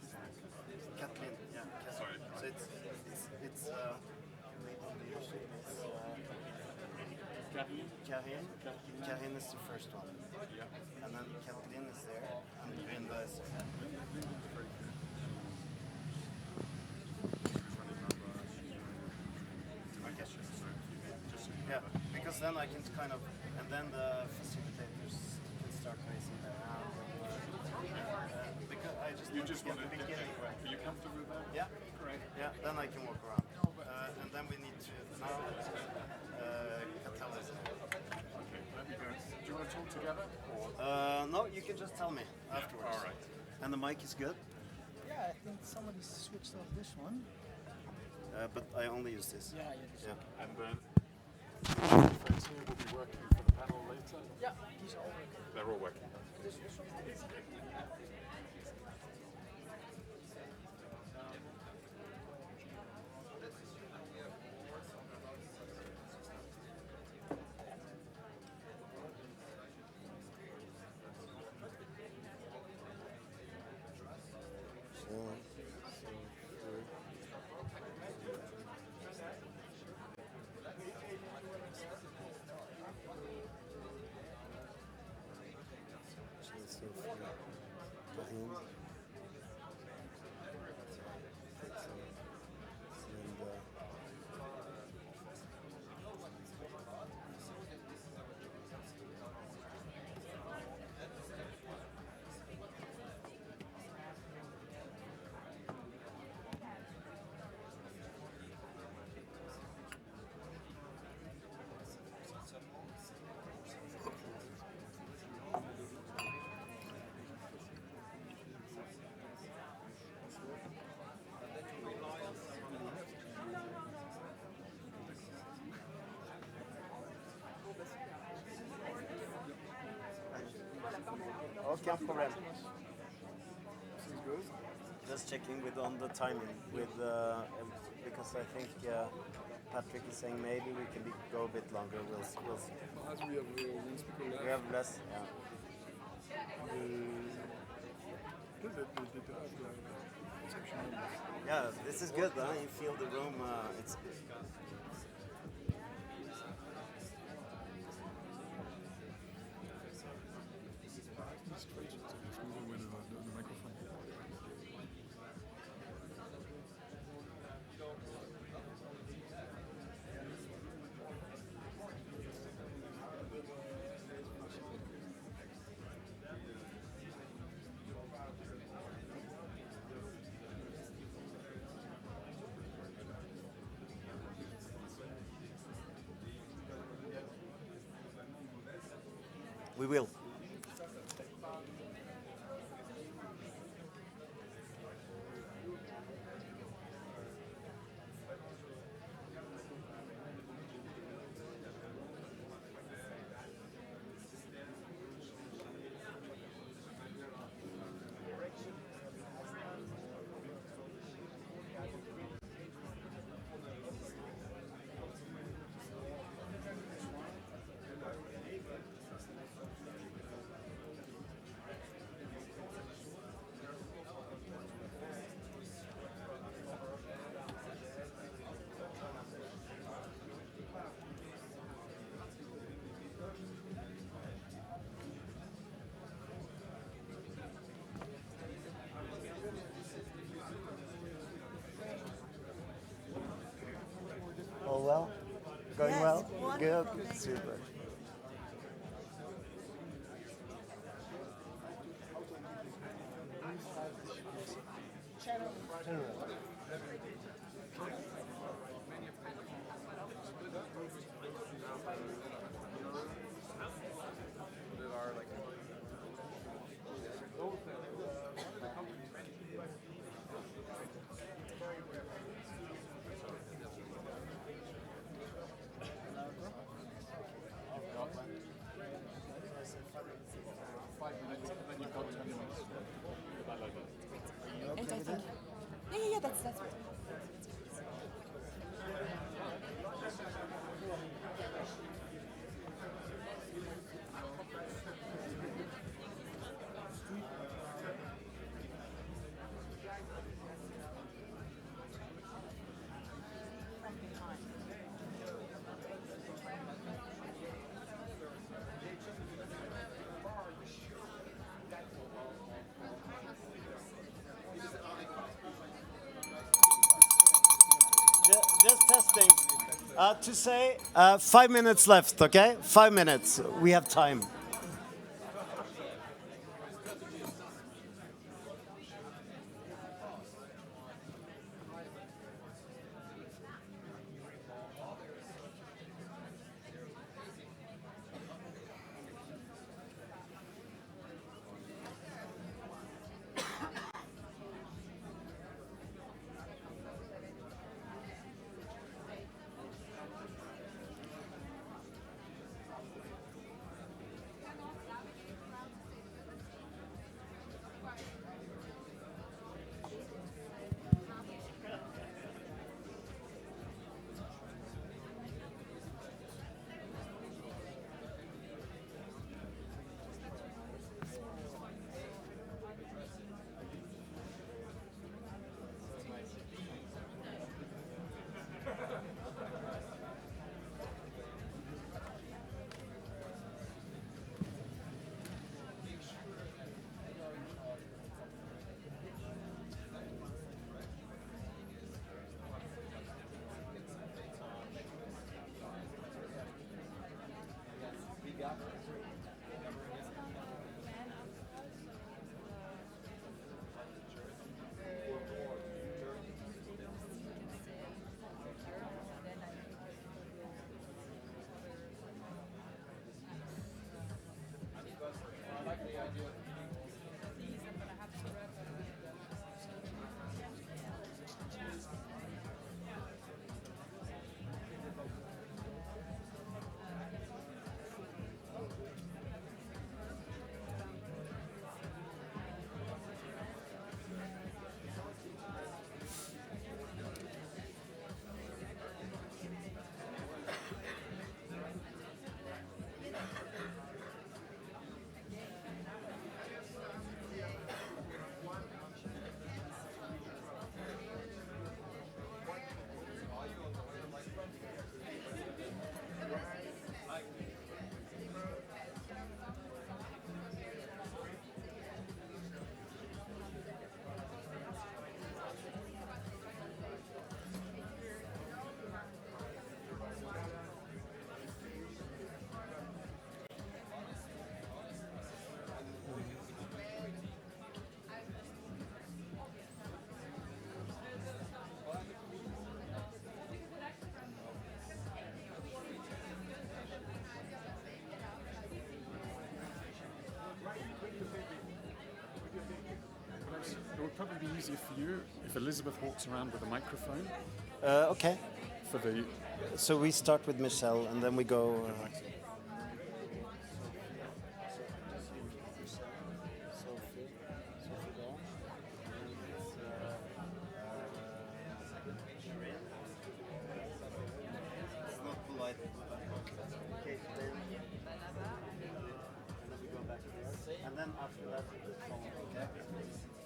Kathleen. Yeah. Kathleen. Sorry. So it's Kahin is the first one. Yeah. And then Kathleen is there, and Brenda is there. Yeah, because then I can kind of, and then the facilitators can start raising their hand. Because I just want to get the beginning right. Are you comfortable with that? Yeah, correct. Yeah, then I can walk around. And then we need to now catalyze. Okay, let me go. Do you want to talk together? Or? No, you can just tell me afterwards. All right. And the mic is good? Yeah, I think somebody switched off this one. But I only use this. Yeah. And then folks here will be working for the panel later. Yeah, these are all working. They're all working. Aucun problème. Just checking with on the timing with because I think Patrick is saying maybe we can go a bit longer. We'll see. As we have one speaker left. We have less. Yeah. Yeah, this is good. Huh? You feel the room. It's. We will. All well? Going Yes, well? wonderful, Good. thank you. Super. Yeah, that's right. thing. To say 5 minutes left, okay? 5 minutes. We have time. It would probably be easier for you if Elizabeth walks around with a microphone Okay. for the. So we start with Michelle and then we go. And then after that, okay?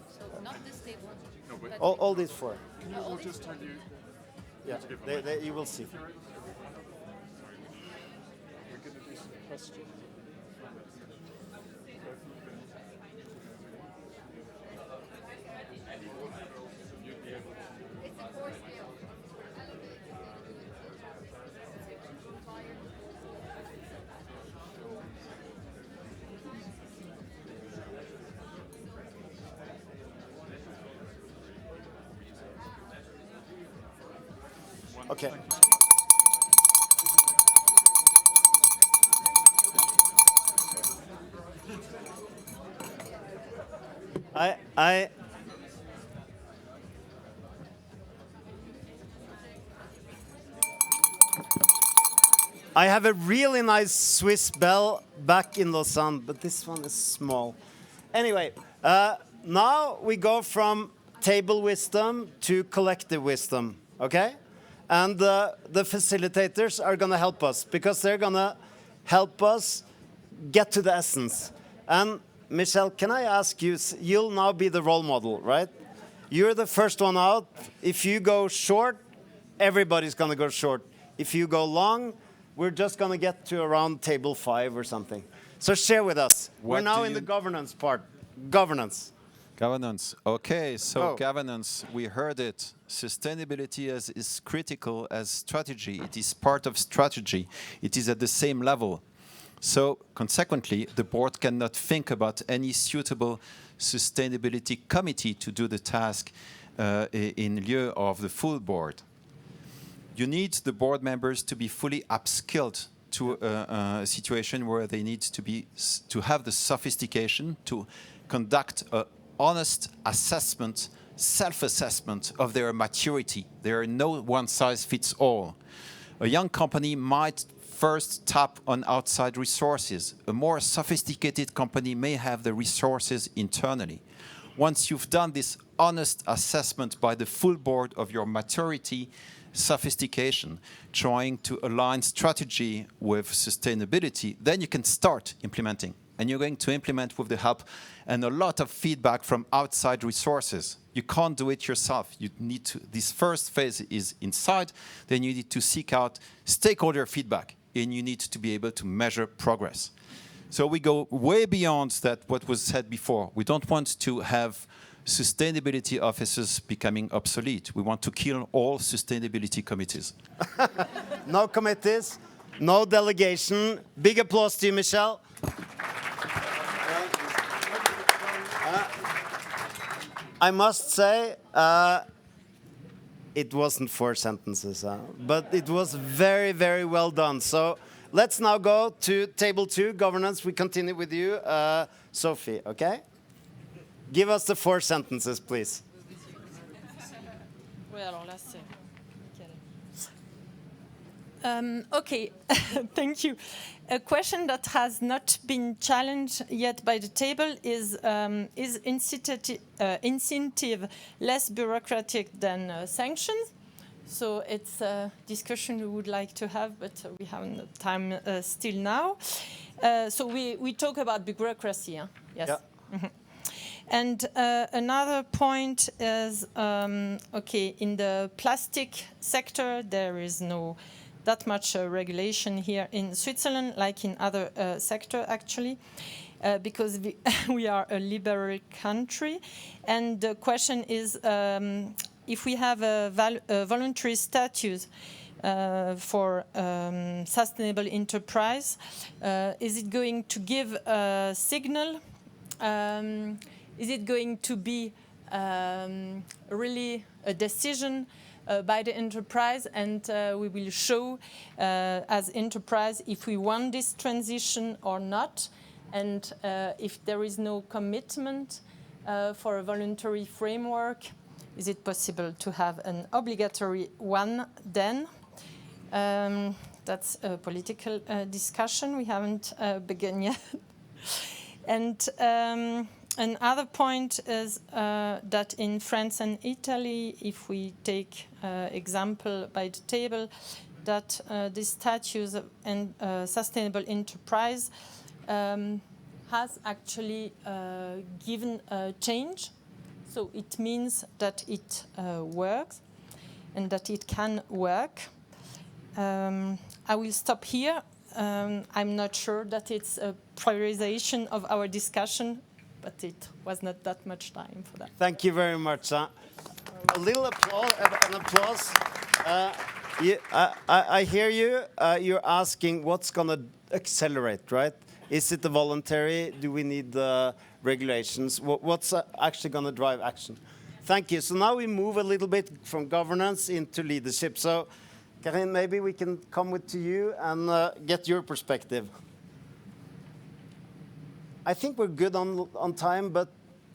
So not this table. All these four. We'll just tell you. Yeah, you will see. We're going to do some questions. Okay. I have a really nice Swiss bell back in Lausanne, but this one is small. Anyway, now we go from table wisdom to collective wisdom, okay? And the facilitators are going to help us because they're going to help us get to the essence. And Michelle, can I ask you, you'll now be the role model, right? You're the first one out. If you go short, everybody's going to go short. If you go long, we're just going to get to around table 5 or something. So share with us. We're now in the governance part. Governance. Governance. Okay, so Oh. governance, we heard it. Sustainability is critical as strategy. It is part of strategy. It is at the same level. So consequently, the board cannot think about any suitable sustainability committee to do the task in lieu of the full board. You need the board members to be fully upskilled to a situation where they need to have the sophistication to conduct an honest assessment, self-assessment of their maturity. There are no one-size-fits-all. A young company might first tap on outside resources. A more sophisticated company may have the resources internally. Once you've done this honest assessment by the full board of your maturity, sophistication, trying to align strategy with sustainability, then you can start implementing. And you're going to implement with the help and a lot of feedback from outside resources. You can't do it yourself. You need to, this first phase is inside, then you need to seek out stakeholder feedback, and you need to be able to measure progress. So we go way beyond that what was said before. We don't want to have sustainability officers becoming obsolete. We want to kill all sustainability committees. No committees, no delegation. Big applause to you, Michel. I must say, it wasn't 4 sentences, but it was very, very well done. So let's now go to table 2, governance. We continue with you, Sophie, okay? Give us the 4 sentences, please. Oui, alors là, c'est nickel. Okay, thank you. A question that has not been challenged yet by the table is incentive less bureaucratic than sanctions? So it's a discussion we would like to have, but we haven't time still now. So we talk about bureaucracy, huh? Yes. Yeah. Mm-hmm. And another point is, okay, in the plastic sector, there is no that much regulation here in Switzerland, like in other sector actually, because we are a liberal country. And the question is, if we have a voluntary status for sustainable enterprise, is it going to give a signal? Is it going to be really a decision by the enterprise, and we will show as enterprise if we want this transition or not, and if there is no commitment for a voluntary framework, is it possible to have an obligatory one then? That's a political discussion. We haven't begun yet. And another point is that in France and Italy, if we take example by the table, that this status and sustainable enterprise has actually given a change. So it means that it works and that it can work. I will stop here. I'm not sure that it's a prioritization of our discussion, but it was not that much time for that. Thank you very much. A little applause, an applause. I hear you. You're asking what's going to accelerate, right? Is it the voluntary? Do we need the regulations? What's actually going to drive action? Thank you. So now we move a little bit from governance into leadership. So, Karin, maybe we can come to you and get your perspective. I think we're good on time, but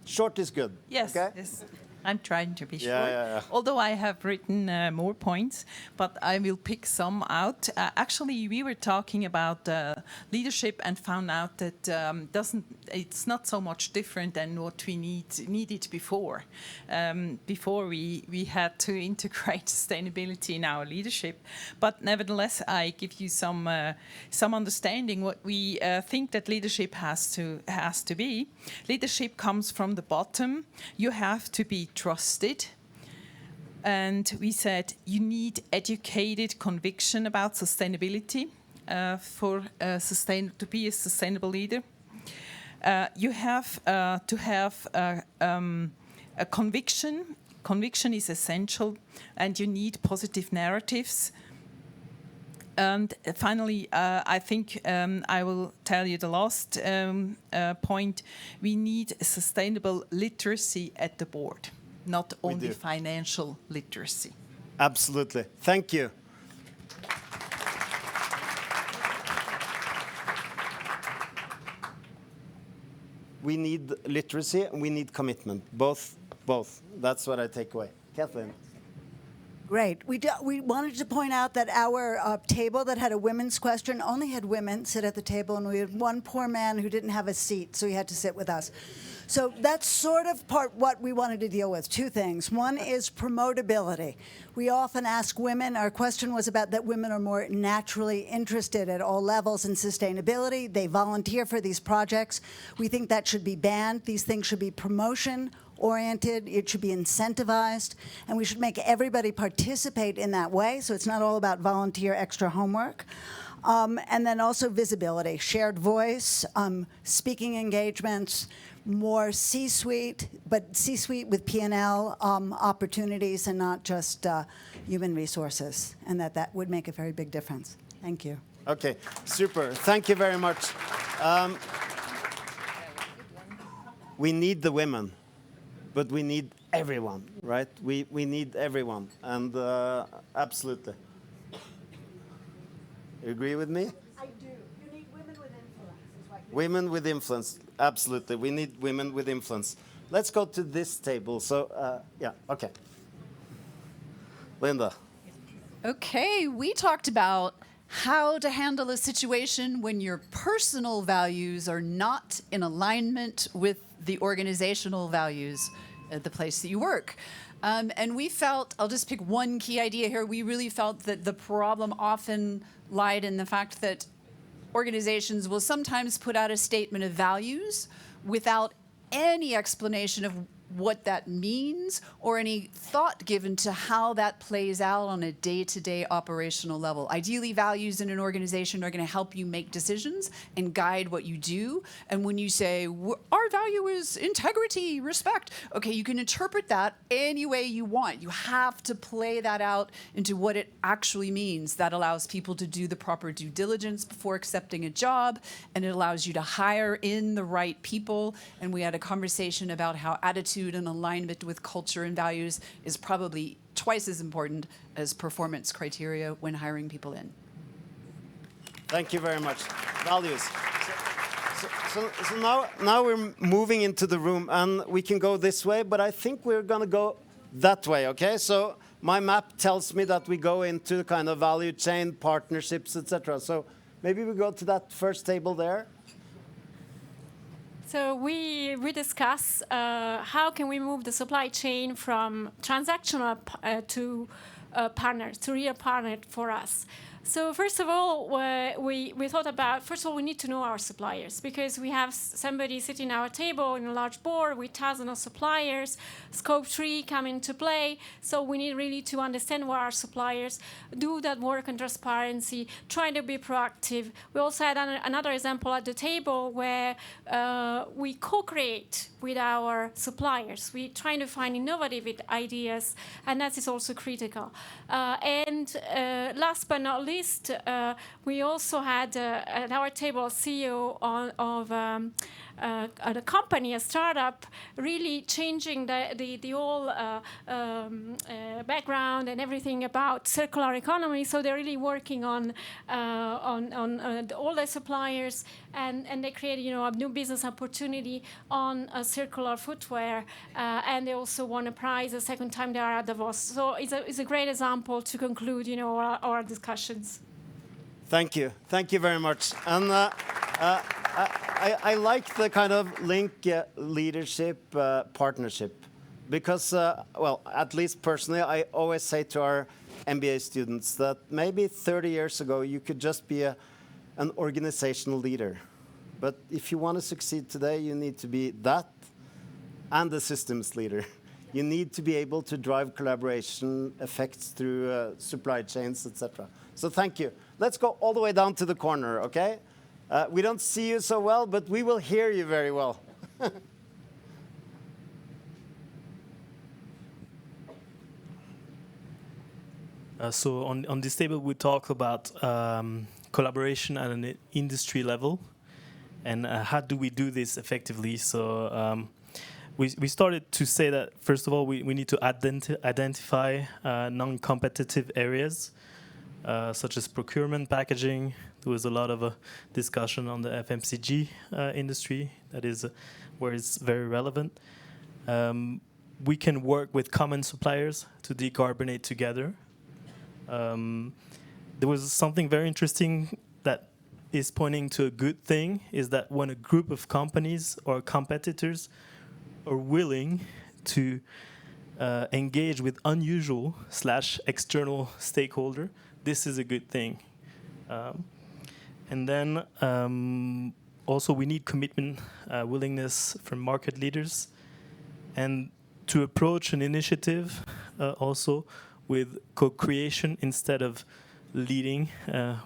short is good. Yes, okay? yes. I'm trying to be short. Yeah. Although I have written more points, but I will pick some out. Actually, we were talking about leadership and found out that it's not so much different than what we needed before. Before we had to integrate sustainability in our leadership, but nevertheless, I give you some understanding what we think that leadership has to be. Leadership comes from the bottom. You have to be trusted, and we said you need educated conviction about sustainability to be a sustainable leader. you have to have a conviction. Conviction is essential, and you need positive narratives. And finally, I think I will tell you the last point. We need sustainable literacy at the board, not only financial literacy. Absolutely. Thank you. We need literacy and we need commitment. Both. That's what I take away. Kathleen. Great. We wanted to point out that our table that had a women's question only had women sit at the table, and we had one poor man who didn't have a seat, so he had to sit with us. So that's sort of what we wanted to deal with. Two things. One is promotability. We often ask women, our question was about that women are more naturally interested at all levels in sustainability. They volunteer for these projects. We think that should be banned. These things should be promotion-oriented. It should be incentivized. And we should make everybody participate in that way, so it's not all about volunteer extra homework. And then also visibility, shared voice, speaking engagements, more C-suite, but C-suite with P&L opportunities and not just human resources, and that would make a very big difference. Thank you. Okay, super. Thank you very much. We need the women, but we need everyone, right? We need everyone, and absolutely. You agree with me? I do. You need women with influence. Women with influence, absolutely. We need women with influence. Let's go to this table. So, yeah, okay. Linda. Okay, we talked about how to handle a situation when your personal values are not in alignment with the organizational values at the place that you work. And we felt, I'll just pick one key idea here, we really felt that the problem often lied in the fact that organizations will sometimes put out a statement of values without any explanation of what that means or any thought given to how that plays out on a day-to-day operational level. Ideally, values in an organization are going to help you make decisions and guide what you do. And when you say, our value is integrity, respect, okay, you can interpret that any way you want. You have to play that out into what it actually means. That allows people to do the proper due diligence before accepting a job, and it allows you to hire in the right people. And we had a conversation about how attitude and alignment with culture and values is probably twice as important as performance criteria when hiring people in. Thank you very much. Values. So now we're moving into the room, and we can go this way, but I think we're going to go that way, okay? So my map tells me that we go into kind of value chain, partnerships, etc. So maybe we go to that first table there. So we discuss how can we move the supply chain from transactional to partners, to real partner for us. So first of all, we thought about, first of all, we need to know our suppliers, because we have somebody sitting at our table in a large board with thousands of suppliers, scope 3 come into play. So we need really to understand what our suppliers do, that work on transparency, try to be proactive. We also had another example at the table where we co-create with our suppliers. We're trying to find innovative ideas, and that is also critical. And last but not least, we also had at our table a CEO of a company, a startup, really changing the whole background and everything about circular economy. So they're really working on all their suppliers, and they created a new business opportunity on circular footwear, and they also won a prize the second time they are at Davos. So it's a great example to conclude our discussions. Thank you very much. And I like the kind of link leadership partnership, because well, at least personally, I always say to our MBA students that maybe 30 years ago you could just be an organizational leader, but if you want to succeed today, you need to be that and the systems leader. You need to be able to drive collaboration effects through supply chains, etc. So thank you. Let's go all the way down to the corner, okay? We don't see you so well, but we will hear you very well. So on this table, we talk about collaboration at an industry level, and how do we do this effectively. So we started to say that, first of all, we need to identify non-competitive areas, such as procurement, packaging. There was a lot of discussion on the FMCG industry. That is where it's very relevant. We can work with common suppliers to decarbonate together. There was something very interesting that is pointing to a good thing, is that when a group of companies or competitors are willing to engage with unusual / external stakeholder, this is a good thing. And then also we need commitment, willingness from market leaders, and to approach an initiative also with co-creation instead of leading,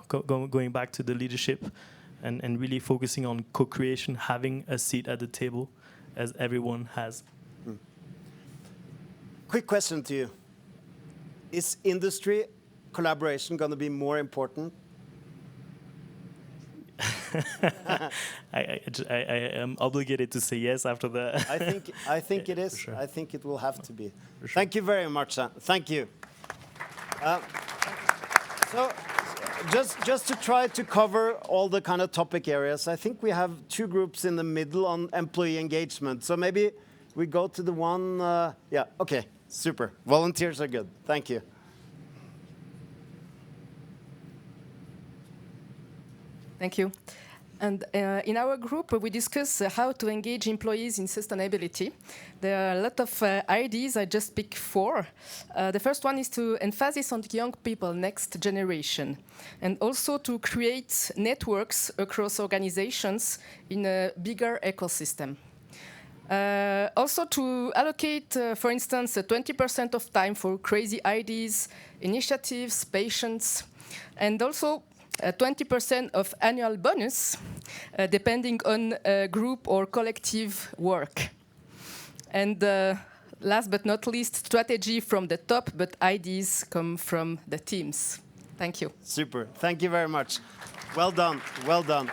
going back to the leadership, and really focusing on co-creation, having a seat at the table as everyone has. Quick question to you. Is industry collaboration going to be more important? I am obligated to say yes after that. I think it is. Sure. I think it will have to be. Sure. Thank you very much. Thank you. So, just to try to cover all the kind of topic areas, I think we have two groups in the middle on employee engagement. So maybe we go to the one. Yeah. Okay. Super. Volunteers are good. Thank you. Thank you. And in our group, we discuss how to engage employees in sustainability. There are a lot of ideas. I just pick 4. The first one is to emphasize on young people, next generation, and also to create networks across organizations in a bigger ecosystem. Also to allocate, for instance, 20% of time for crazy ideas, initiatives, patients, and also 20% of annual bonus, depending on group or collective work. And last but not least, strategy from the top, but ideas come from the teams. Thank you. Super. Thank you very much. Well done. Well done.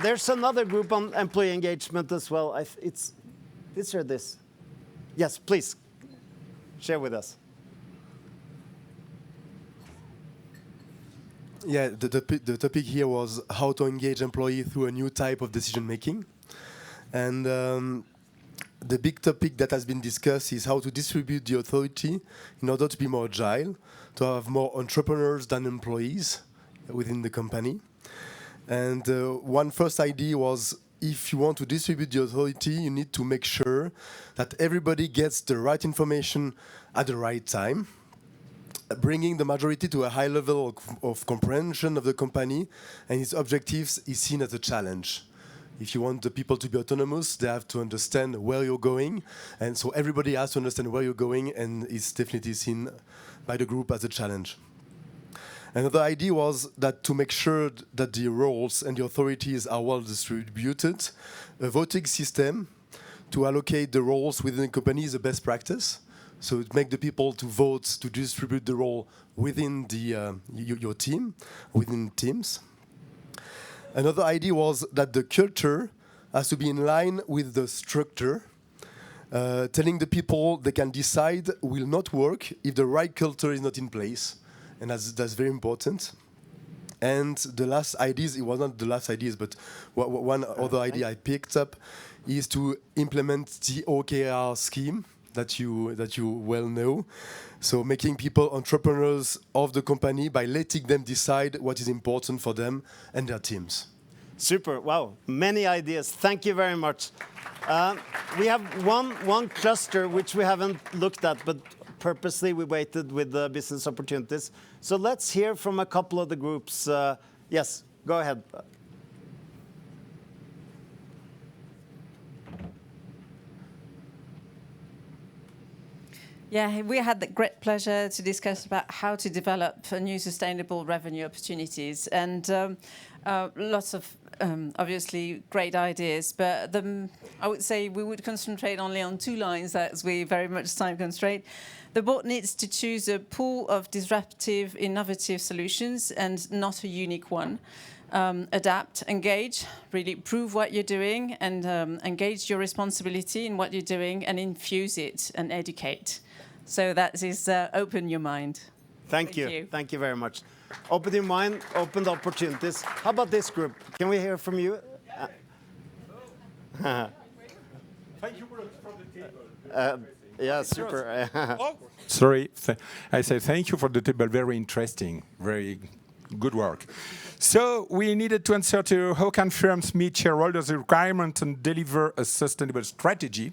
There's another group on employee engagement as well. It's this or this? Yes, please. Share with us. Yeah, the topic here was how to engage employees through a new type of decision making. And the big topic that has been discussed is how to distribute the authority in order to be more agile, to have more entrepreneurs than employees within the company. And one first idea was, if you want to distribute the authority, you need to make sure that everybody gets the right information at the right time. Bringing the majority to a high level of comprehension of the company and its objectives is seen as a challenge. If you want the people to be autonomous, they have to understand where you're going, and so everybody has to understand where you're going, and it's definitely seen by the group as a challenge. Another idea was that to make sure that the roles and the authorities are well distributed, a voting system to allocate the roles within the company is a best practice. So it makes the people to vote to distribute the role within the your team, within teams. Another idea was that the culture has to be in line with the structure. Telling the people they can decide will not work if the right culture is not in place, and that's very important. And the last ideas, it was not the last ideas, but one other idea I picked up is to implement the OKR scheme that you well know. So making people entrepreneurs of the company by letting them decide what is important for them and their teams. Super. Wow. Many ideas. Thank you very much. We have one cluster which we haven't looked at, but purposely we waited with the business opportunities. So let's hear from a couple of the groups. Yes, go ahead. Yeah, we had the great pleasure to discuss about how to develop new sustainable revenue opportunities, and lots of obviously great ideas. But I would say we would concentrate only on 2 lines, as we very much time constrained. The board needs to choose a pool of disruptive, innovative solutions and not a unique one. Adapt, engage, really prove what you're doing, and engage your responsibility in what you're doing, and infuse it and educate. So that is open your mind. Thank you. Thank you very much. Open your mind, open the opportunities. How about this group? Can we hear from you? Thank you from the table. Yeah, super. Oh, sorry. I say thank you for the table. Very interesting. Very good work. So we needed to answer to how can firms meet shareholders' requirements and deliver a sustainable strategy.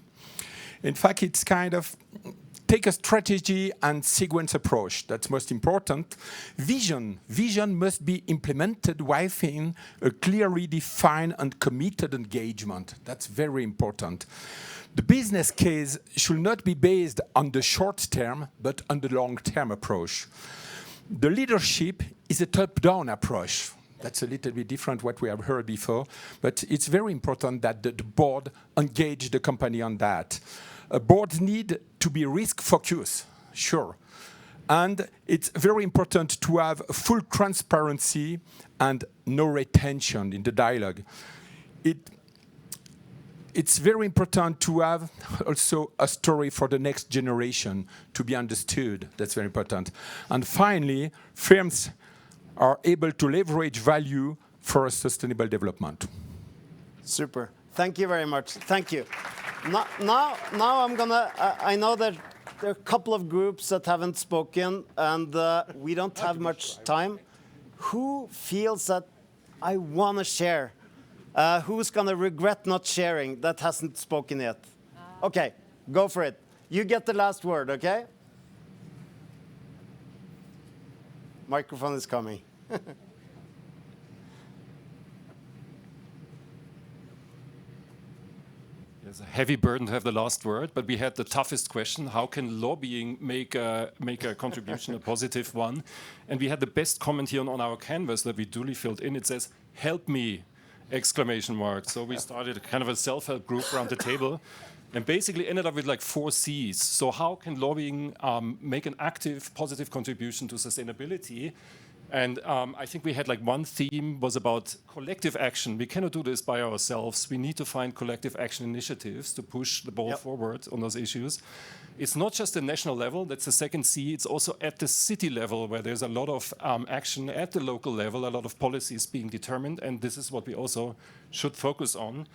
In fact, it's kind of take a strategy and sequence approach. That's most important. Vision must be implemented within a clearly defined and committed engagement. That's very important. The business case should not be based on the short term, but on the long-term approach. The leadership is a top-down approach. That's a little bit different what we have heard before, but it's very important that the board engage the company on that. Boards need to be risk-focused, sure. And it's very important to have full transparency and no retention in the dialogue. It's very important to have also a story for the next generation to be understood. That's very important. And finally, firms are able to leverage value for a sustainable development. Super. Thank you very much. Thank you. Now I'm gonna. I know that there are a couple of groups that haven't spoken, and we don't have much time. Who feels that I want to share? Who's gonna regret not sharing that hasn't spoken yet? Okay, go for it. You get the last word. Okay. Microphone is coming. It's a heavy burden to have the last word, but we had the toughest question: how can lobbying make a contribution, a positive one? And we had the best comment here on our canvas that we duly filled in. It says, "Help me!" exclamation mark. So we started kind of a self-help group around the table, and basically ended up with like 4 C's. So how can lobbying make an active, positive contribution to sustainability? And I think we had like one theme was about collective action. We cannot do this by ourselves. We need to find collective action initiatives to push the ball forward on those issues. It's not just the national level, that's the second C. It's also at the city level where there's a lot of action at the local level, a lot of policies being determined. And this is what we also should focus on.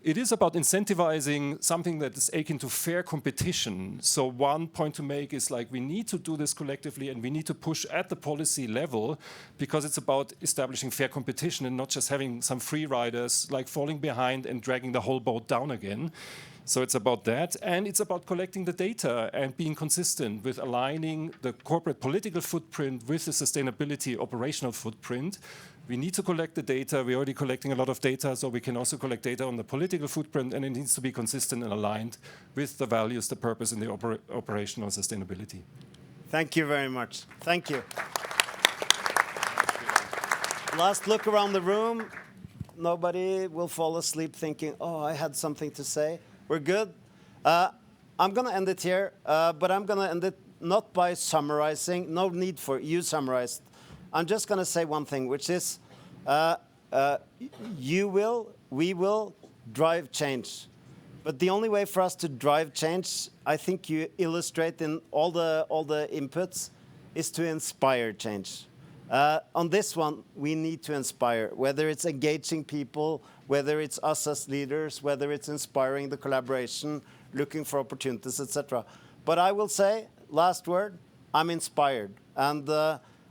It is about incentivizing something that is akin to fair competition. So one point to make is like we need to do this collectively and we need to push at the policy level because it's about establishing fair competition and not just having some free riders like falling behind and dragging the whole boat down again. So it's about that, and it's about collecting the data and being consistent with aligning the corporate political footprint with the sustainability operational footprint. We need to collect the data. We're already collecting a lot of data, so we can also collect data on the political footprint, and it needs to be consistent and aligned with the values, the purpose, and the operational sustainability. Thank you very much. Thank you. Last look around the room. Nobody will fall asleep thinking, oh, I had something to say. We're good. I'm going to end it here, but I'm going to end it not by summarizing. No need for you summarized. I'm just going to say one thing, which is we will drive change. But the only way for us to drive change, I think you illustrate in all the inputs, is to inspire change. On this one, we need to inspire, whether it's engaging people, whether it's us as leaders, whether it's inspiring the collaboration, looking for opportunities, etc. But I will say, last word, I'm inspired. And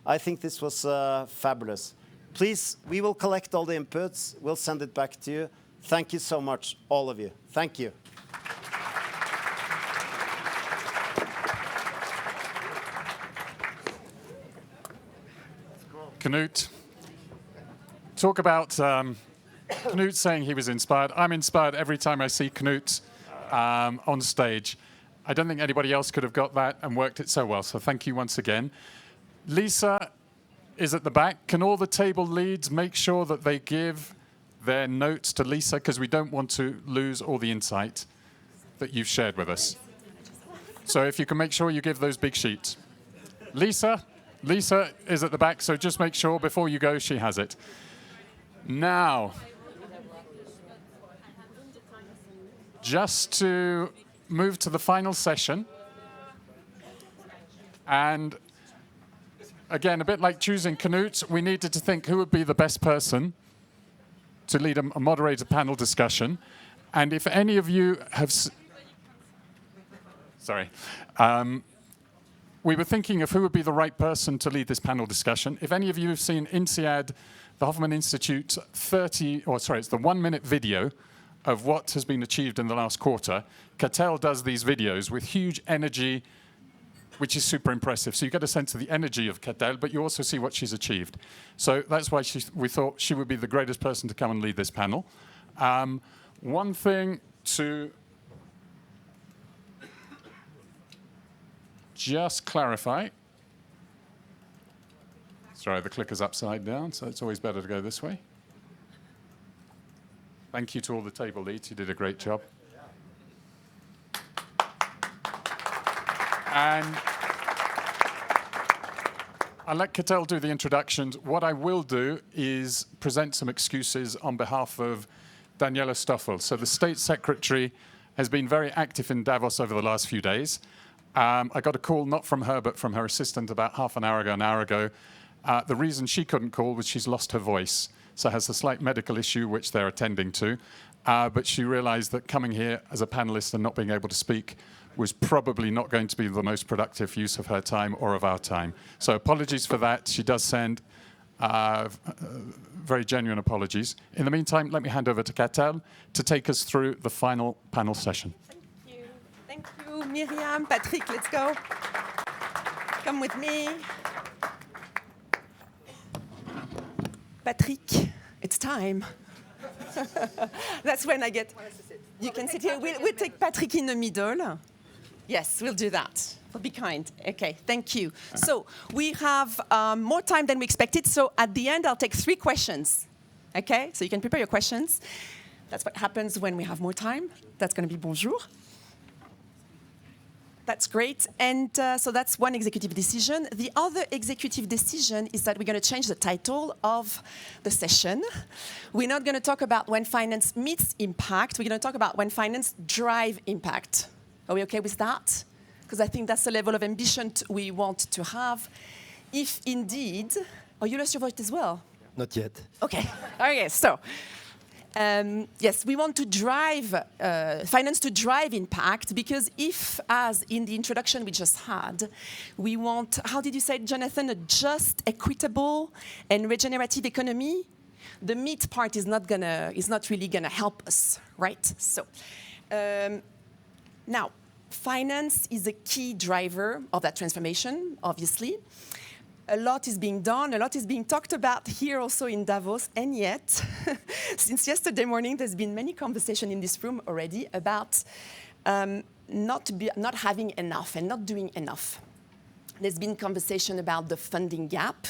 I think this was fabulous. Please, we will collect all the inputs. We'll send it back to you. Thank you so much, all of you. Thank you. Knut, talk about Knut saying he was inspired. I'm inspired every time I see Knut on stage. I don't think anybody else could have got that and worked it so well. So thank you once again. Lisa is at the back. Can all the table leads make sure that they give their notes to Lisa, because we don't want to lose all the insight that you've shared with us. So if you can make sure you give those big sheets. Lisa is at the back, so just make sure before you go she has it. Now, just to move to the final session, and again, a bit like choosing Canute, we needed to think who would be the best person to lead a moderated panel discussion. And if any of you have... we were thinking of who would be the right person to lead this panel discussion. If any of you have seen INSEAD, the Hoffmann Institute, it's the 1-minute video of what has been achieved in the last quarter. Catel does these videos with huge energy, which is super impressive. So you get a sense of the energy of Catel, but you also see what she's achieved. So that's why we thought she would be the greatest person to come and lead this panel. One thing to just clarify. Sorry, the clicker's upside down, so it's always better to go this way. Thank you to all the table leads. You did a great job. And I'll let Catel do the introductions. What I will do is present some excuses on behalf of Daniela Stoffel. So the State Secretary has been very active in Davos over the last few days. I got a call, not from her, but from her assistant about half an hour ago. The reason she couldn't call was she's lost her voice. So has a slight medical issue, which they're attending to. But she realized that coming here as a panelist and not being able to speak was probably not going to be the most productive use of her time or of our time. So apologies for that. She does send very genuine apologies. In the meantime, let me hand over to Catel to take us through the final panel session. Thank you, Miriam. Patrick, let's go. Come with me. Patrick, it's time. That's when I get... You can sit here. We'll take Patrick in the middle. Yes, we'll do that. We'll be kind. Okay, thank you. So we have more time than we expected. So at the end, I'll take 3 questions. Okay, so you can prepare your questions. That's what happens when we have more time. That's going to be bonjour. That's great. And so that's one executive decision. The other executive decision is that we're going to change the title of the session. We're not going to talk about when finance meets impact. We're going to talk about when finance drive impact. Are we okay with that? Because I think that's the level of ambition we want to have. If indeed... Oh, you lost your voice as well? Not yet. Okay. Okay, so... yes, we want to drive finance to drive impact, because if, as in the introduction we just had, we want, how did you say it, Jonathan, a just, equitable, and regenerative economy, the meat part is not really gonna help us, right? So, now, finance is a key driver of that transformation, obviously. A lot is being done, a lot is being talked about here also in Davos, and yet, since yesterday morning, there's been many conversations in this room already about not having enough and not doing enough. There's been conversation about the funding gap,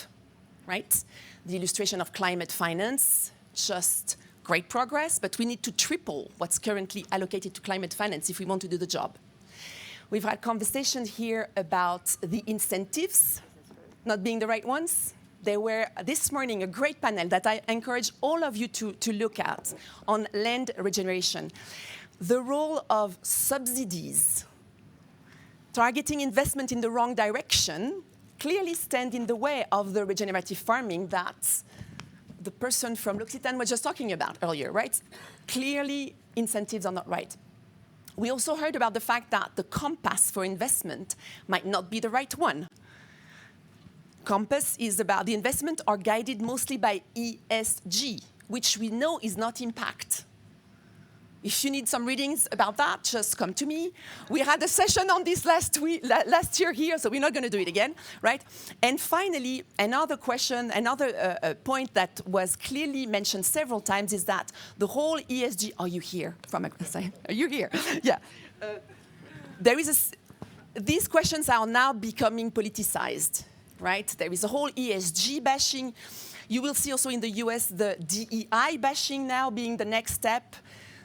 right? The illustration of climate finance, just great progress, but we need to triple what's currently allocated to climate finance if we want to do the job. We've had conversation here about the incentives not being the right ones. There were this morning a great panel that I encourage all of you to look at on land regeneration. The role of subsidies targeting investment in the wrong direction clearly stand in the way of the regenerative farming that the person from L'Occitane was just talking about earlier, right? Clearly, incentives are not right. We also heard about the fact that the compass for investment might not be the right one. Compass is about the investment are guided mostly by ESG, which we know is not impact. If you need some readings about that, just come to me. We had a session on this last year here, so we're not going to do it again, right? And finally, another question, another point that was clearly mentioned several times is that the whole ESG. Are you here? Are you here? Yeah. there is these questions are now becoming politicized, right? There is a whole ESG bashing. You will see also in the US the DEI bashing now being the next step.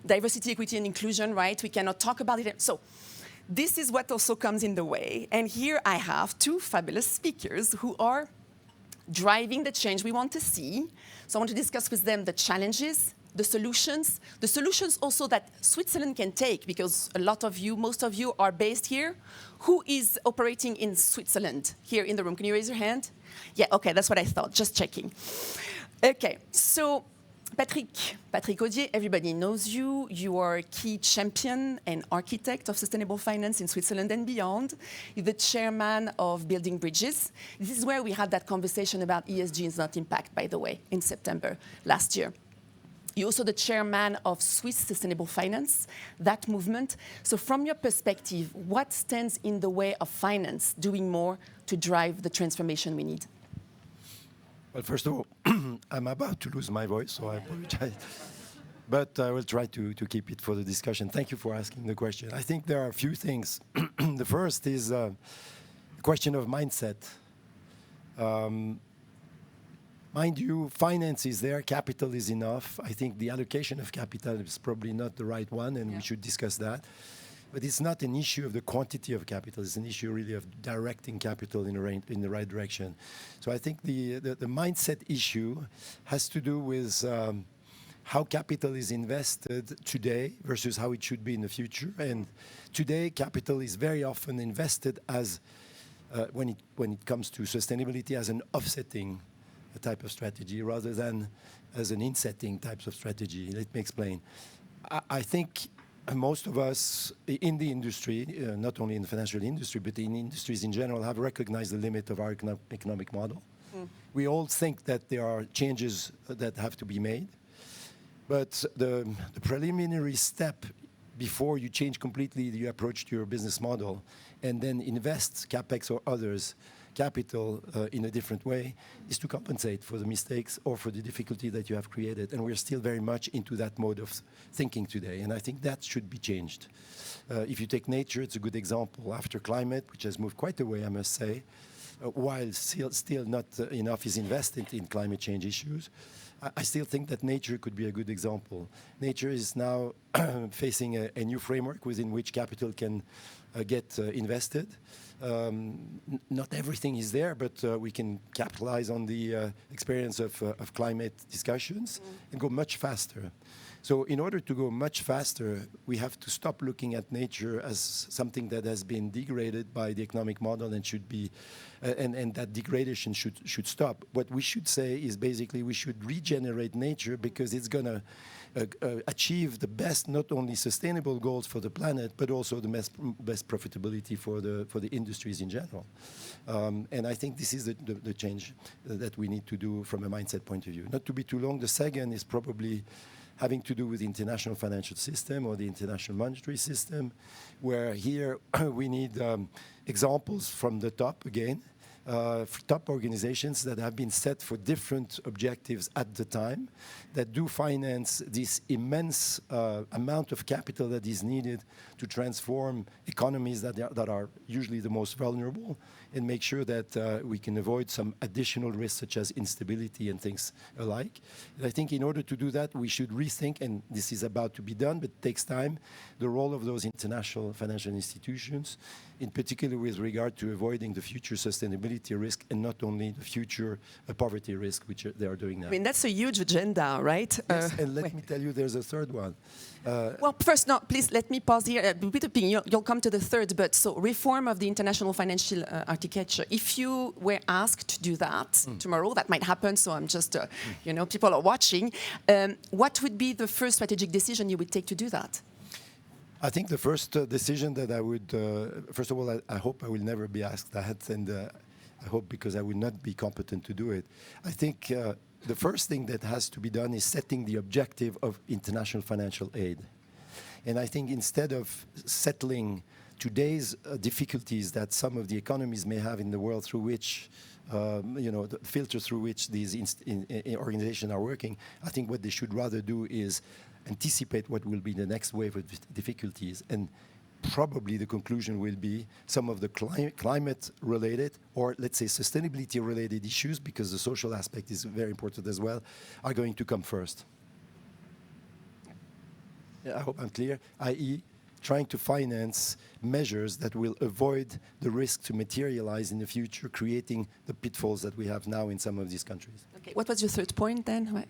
Diversity, equity, and inclusion, right? We cannot talk about it. So this is what also comes in the way. And here I have two fabulous speakers who are driving the change we want to see. So I want to discuss with them the challenges, the solutions also that Switzerland can take, because a lot of you, most of you are based here. Who is operating in Switzerland here in the room? Can you raise your hand? Yeah, okay, that's what I thought, just checking. Okay, so Patrick Audier, everybody knows you. You are a key champion and architect of sustainable finance in Switzerland and beyond. You're the chairman of Building Bridges. This is where we had that conversation about ESG is not impact, by the way, in September last year. You're also the chairman of Swiss Sustainable Finance, that movement. So from your perspective, what stands in the way of finance doing more to drive the transformation we need? Well, first of all, I'm about to lose my voice, so I apologize. But I will try to keep it for the discussion. Thank you for asking the question. I think there are a few things. The first is a question of mindset. Mind you, finance is there, capital is enough. I think the allocation of capital is probably not the right one, and we should discuss that. But it's not an issue of the quantity of capital. It's an issue really of directing capital in the right direction. So I think the mindset issue has to do with how capital is invested today versus how it should be in the future. And today, capital is very often invested as, when it comes to sustainability, as an offsetting type of strategy rather than as an insetting type of strategy. Let me explain. I think most of us in the industry, not only in the financial industry, but in industries in general, have recognized the limit of our economic model. We all think that there are changes that have to be made, but the preliminary step before you change completely your approach to your business model and then invest CapEx or others capital in a different way is to compensate for the mistakes or for the difficulty that you have created. And we're still very much into that mode of thinking today. And I think that should be changed. If you take nature, it's a good example. After climate, which has moved quite a way, I must say, while still not enough is invested in climate change issues, I still think that nature could be a good example. Nature is now facing a new framework within which capital can get invested. Not everything is there, but we can capitalize on the experience of climate discussions and go much faster. So in order to go much faster, we have to stop looking at nature as something that has been degraded by the economic model and should be, and that degradation should stop. What we should say is basically we should regenerate nature because it's going to achieve the best, not only sustainable goals for the planet, but also the best profitability for the industries in general. And I think this is the change that we need to do from a mindset point of view. Not to be too long, the second is probably having to do with the international financial system or the international monetary system, where here we need examples from the top again, top organizations that have been set for different objectives at the time, that do finance this immense amount of capital that is needed to transform economies that are usually the most vulnerable, and make sure that we can avoid some additional risks such as instability and things alike. And I think in order to do that, we should rethink, and this is about to be done, but it takes time, the role of those international financial institutions, in particular with regard to avoiding the future sustainability risk and not only the future poverty risk, which they are doing now. I mean, that's a huge agenda, right? Yes, and let me tell you, there's a third one. Well, first, no, please let me pause here. You'll come to the third, but so reform of the international financial architecture. If you were asked to do that tomorrow, that might happen, so I'm just, people are watching. What would be the first strategic decision you would take to do that? I think the first decision that I would, first of all, I hope I will never be asked that, and I hope because I will not be competent to do it. I think the first thing that has to be done is setting the objective of international financial aid. And I think instead of settling today's difficulties that some of the economies may have in the world through which, the filter through which these organizations are working, I think what they should rather do is anticipate what will be the next wave of difficulties and probably the conclusion will be some of the climate-related, or let's say sustainability-related issues, because the social aspect is very important as well, are going to come first. I hope I'm clear, i.e., trying to finance measures that will avoid the risk to materialize in the future, creating the pitfalls that we have now in some of these countries. Okay, what was your third point then?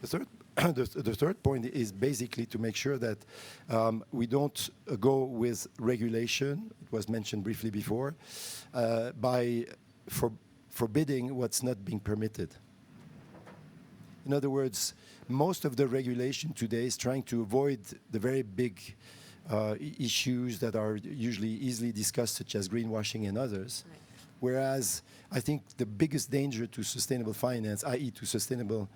The third point is basically to make sure that we don't go with regulation, it was mentioned briefly before, by forbidding what's not being permitted. In other words, most of the regulation today is trying to avoid the very big issues that are usually easily discussed, such as greenwashing and others. Right. Whereas I think the biggest danger to sustainable finance, i.e. to sustainable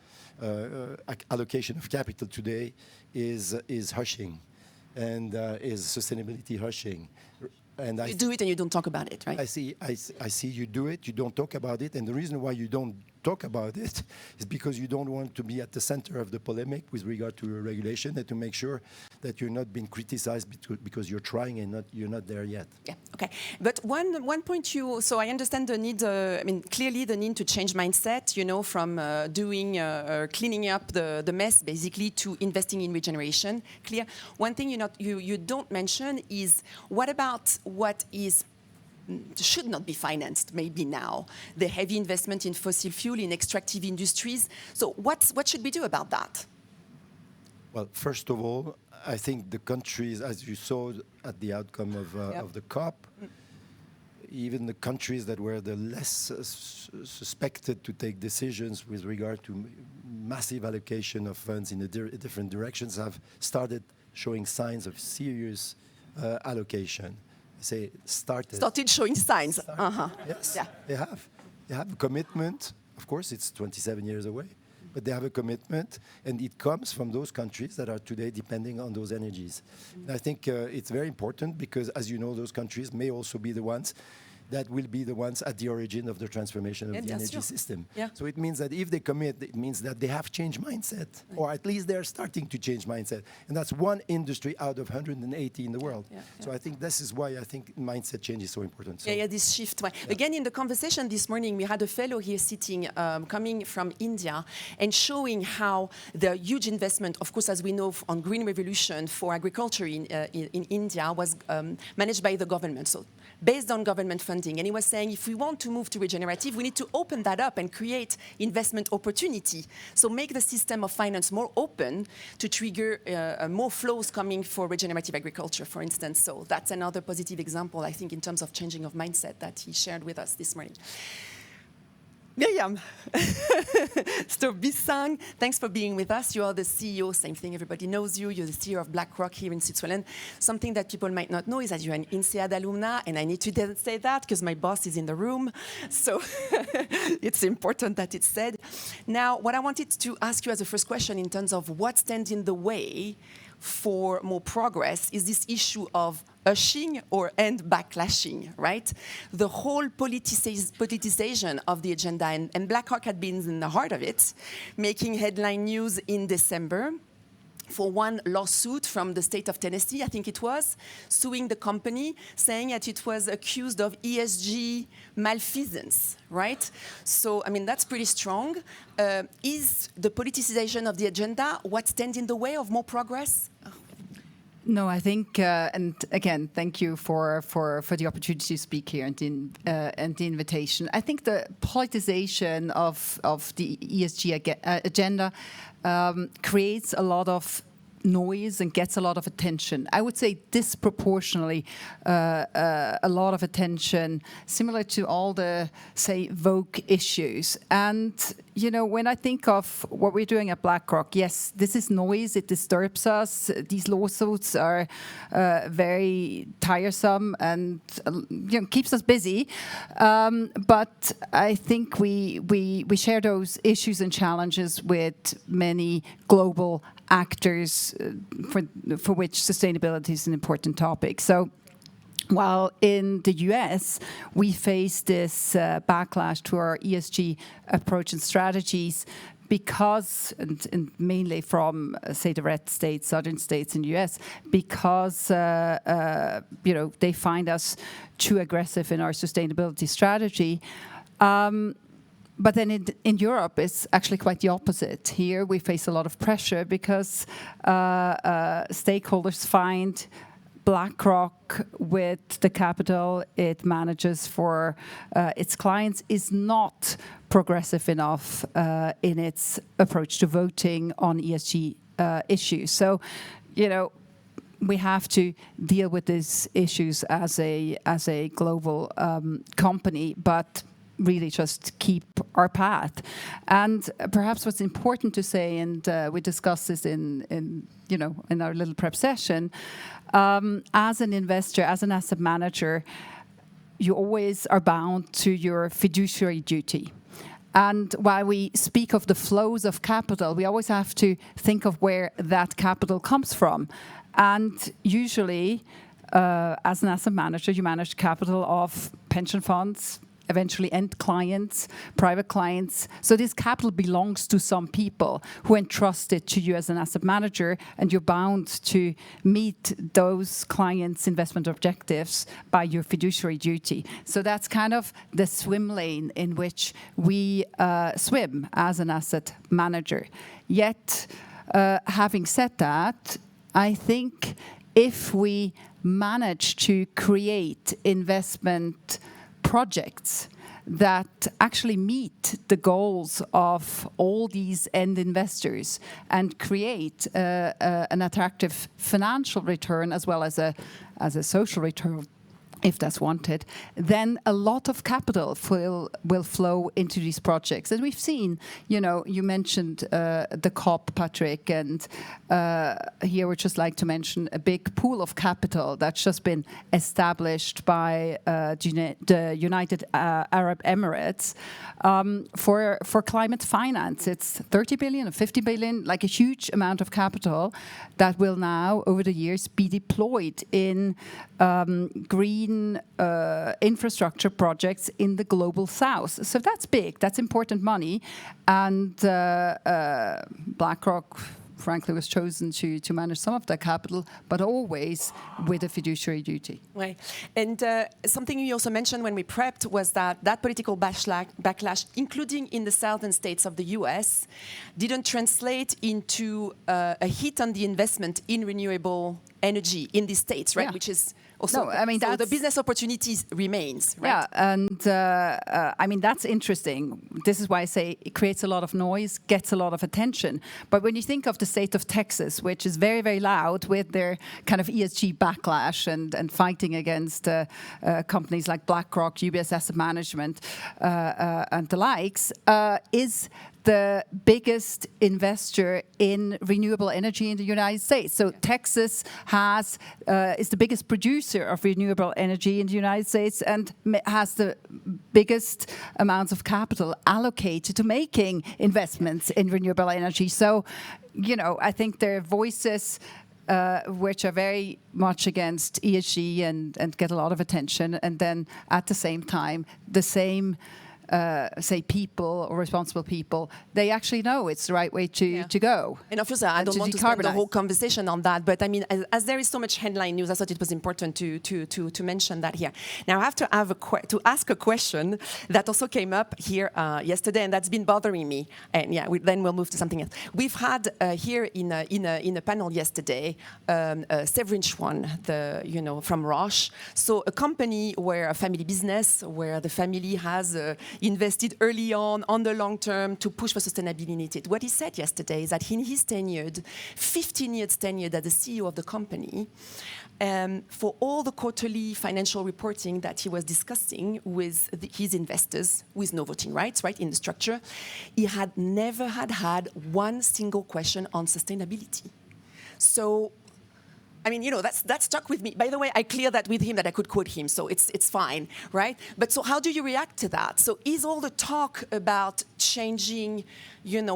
allocation of capital today, is hushing, and is sustainability hushing. And you do it and you don't talk about it, right? I see you do it, you don't talk about it, and the reason why you don't talk about it is because you don't want to be at the center of the polemic with regard to regulation, and to make sure that you're not being criticized because you're trying and you're not there yet. Yeah, okay. But one point so I understand the need, clearly the need to change mindset, from cleaning up the mess, basically, to investing in regeneration. Clear. One thing you don't mention is, what about what should not be financed maybe now, the heavy investment in fossil fuel, in extractive industries. So what should we do about that? Well, first of all, I think the countries, as you saw at the outcome of the COP, even the countries that were the less suspected to take decisions with regard to massive allocation of funds in different directions have started showing signs of serious allocation. Started showing signs. Yes, yeah. They have a commitment. Of course, it's 27 years away, but they have a commitment, and it comes from those countries that are today depending on those energies. And I think it's very important because, as you know, those countries may also be the ones that will be the ones at the origin of the transformation of the energy system. Yeah. So it means that if they commit, it means that they have changed mindset, or at least they're starting to change mindset. And that's one industry out of 180 in the world. So I think this is why I think mindset change is so important. So this shift. Again, in the conversation this morning, we had a fellow here sitting, coming from India, and showing how the huge investment, of course, as we know, on green revolution for agriculture in India was managed by the government. So based on government funding. And he was saying, if we want to move to regenerative, we need to open that up and create investment opportunity. So make the system of finance more open to trigger more flows coming for regenerative agriculture, for instance. So that's another positive example, I think, in terms of changing of mindset that he shared with us this morning. Miriam Bisang, thanks for being with us. You are the CEO, same thing, everybody knows you. You're the CEO of BlackRock here in Switzerland. Something that people might not know is that you're an INSEAD alumna, and I need to say that because my boss is in the room. So it's important that it's said. Now, what I wanted to ask you as a first question in terms of what stands in the way for more progress is this issue of ushing and backlashing, right? The whole politicization of the agenda, and BlackRock had been in the heart of it, making headline news in December for one lawsuit from the state of Tennessee, I think it was, suing the company, saying that it was accused of ESG malfeasance, right? So, I mean, that's pretty strong. Is the politicization of the agenda what stands in the way of more progress? No, I think, and again, thank you for the opportunity to speak here and the invitation. I think the politicization of the ESG agenda creates a lot of noise and gets a lot of attention. I would say disproportionately a lot of attention, similar to all the, say, Vogue issues. And, you know, when I think of what we're doing at BlackRock, yes, this is noise, it disturbs us. These lawsuits are very tiresome and keeps us busy. But I think we share those issues and challenges with many global actors for which sustainability is an important topic. So while in the US, we face this backlash to our ESG approach and strategies because, and mainly from, say, the red states, southern states in the US, because they find us too aggressive in our sustainability strategy. But then in Europe, it's actually quite the opposite. Here, we face a lot of pressure because stakeholders find BlackRock, with the capital it manages for its clients, is not progressive enough in its approach to voting on ESG issues. So, we have to deal with these issues as a global company, but really just keep our path. And perhaps what's important to say, and we discussed this in our little prep session, as an investor, as an asset manager, you always are bound to your fiduciary duty. And while we speak of the flows of capital, we always have to think of where that capital comes from. And usually, as an asset manager, you manage capital of pension funds, eventually end clients, private clients. So this capital belongs to some people who entrust it to you as an asset manager, and you're bound to meet those clients' investment objectives by your fiduciary duty. So that's kind of the swim lane in which we swim as an asset manager. Yet, having said that, I think if we manage to create investment projects that actually meet the goals of all these end investors and create an attractive financial return as well as a social return, if that's wanted, then a lot of capital will flow into these projects. And we've seen, you mentioned the COP, Patrick, and here we'd just like to mention a big pool of capital that's just been established by the United Arab Emirates for climate finance. It's 30 billion or 50 billion, like a huge amount of capital that will now, over the years, be deployed in green infrastructure projects in the global south. So that's big, that's important money. And BlackRock, frankly, was chosen to manage some of that capital, but always with a fiduciary duty. Right. And something you also mentioned when we prepped was that political backlash, including in the southern states of the US, didn't translate into a hit on the investment in renewable energy in these states, right? Yeah. Which is also, no, I mean, so the business opportunities remains, right? Yeah, and I mean, that's interesting. This is why I say it creates a lot of noise, gets a lot of attention. But when you think of the state of Texas, which is very, very loud with their kind of ESG backlash and fighting against companies like BlackRock, UBS Asset Management, and the likes, is the biggest investor in renewable energy in the United States. So Texas is the biggest producer of renewable energy in the United States and has the biggest amounts of capital allocated to making investments in renewable energy. So, I think their voices which are very much against ESG and get a lot of attention, and then at the same time, the same say people or responsible people, they actually know it's the right way to go. And of course, I don't want to spend the whole conversation on that, but I mean, as there is so much headline news, I thought it was important to mention that here. Now, I have to ask a question that also came up here yesterday, and that's been bothering me. And then we'll move to something else. We've had here in a panel yesterday, Severin Schwan, from Roche. So a company where a family business, where the family has invested early on the long term to push for sustainability. What he said yesterday is that in his 15 years tenured as the CEO of the company, for all the quarterly financial reporting that he was discussing with his investors, with no voting rights, right, in the structure, he had never had one single question on sustainability. So, I mean, that stuck with me. By the way, I cleared that with him that I could quote him, so it's fine, right? But so how do you react to that? So is all the talk about changing,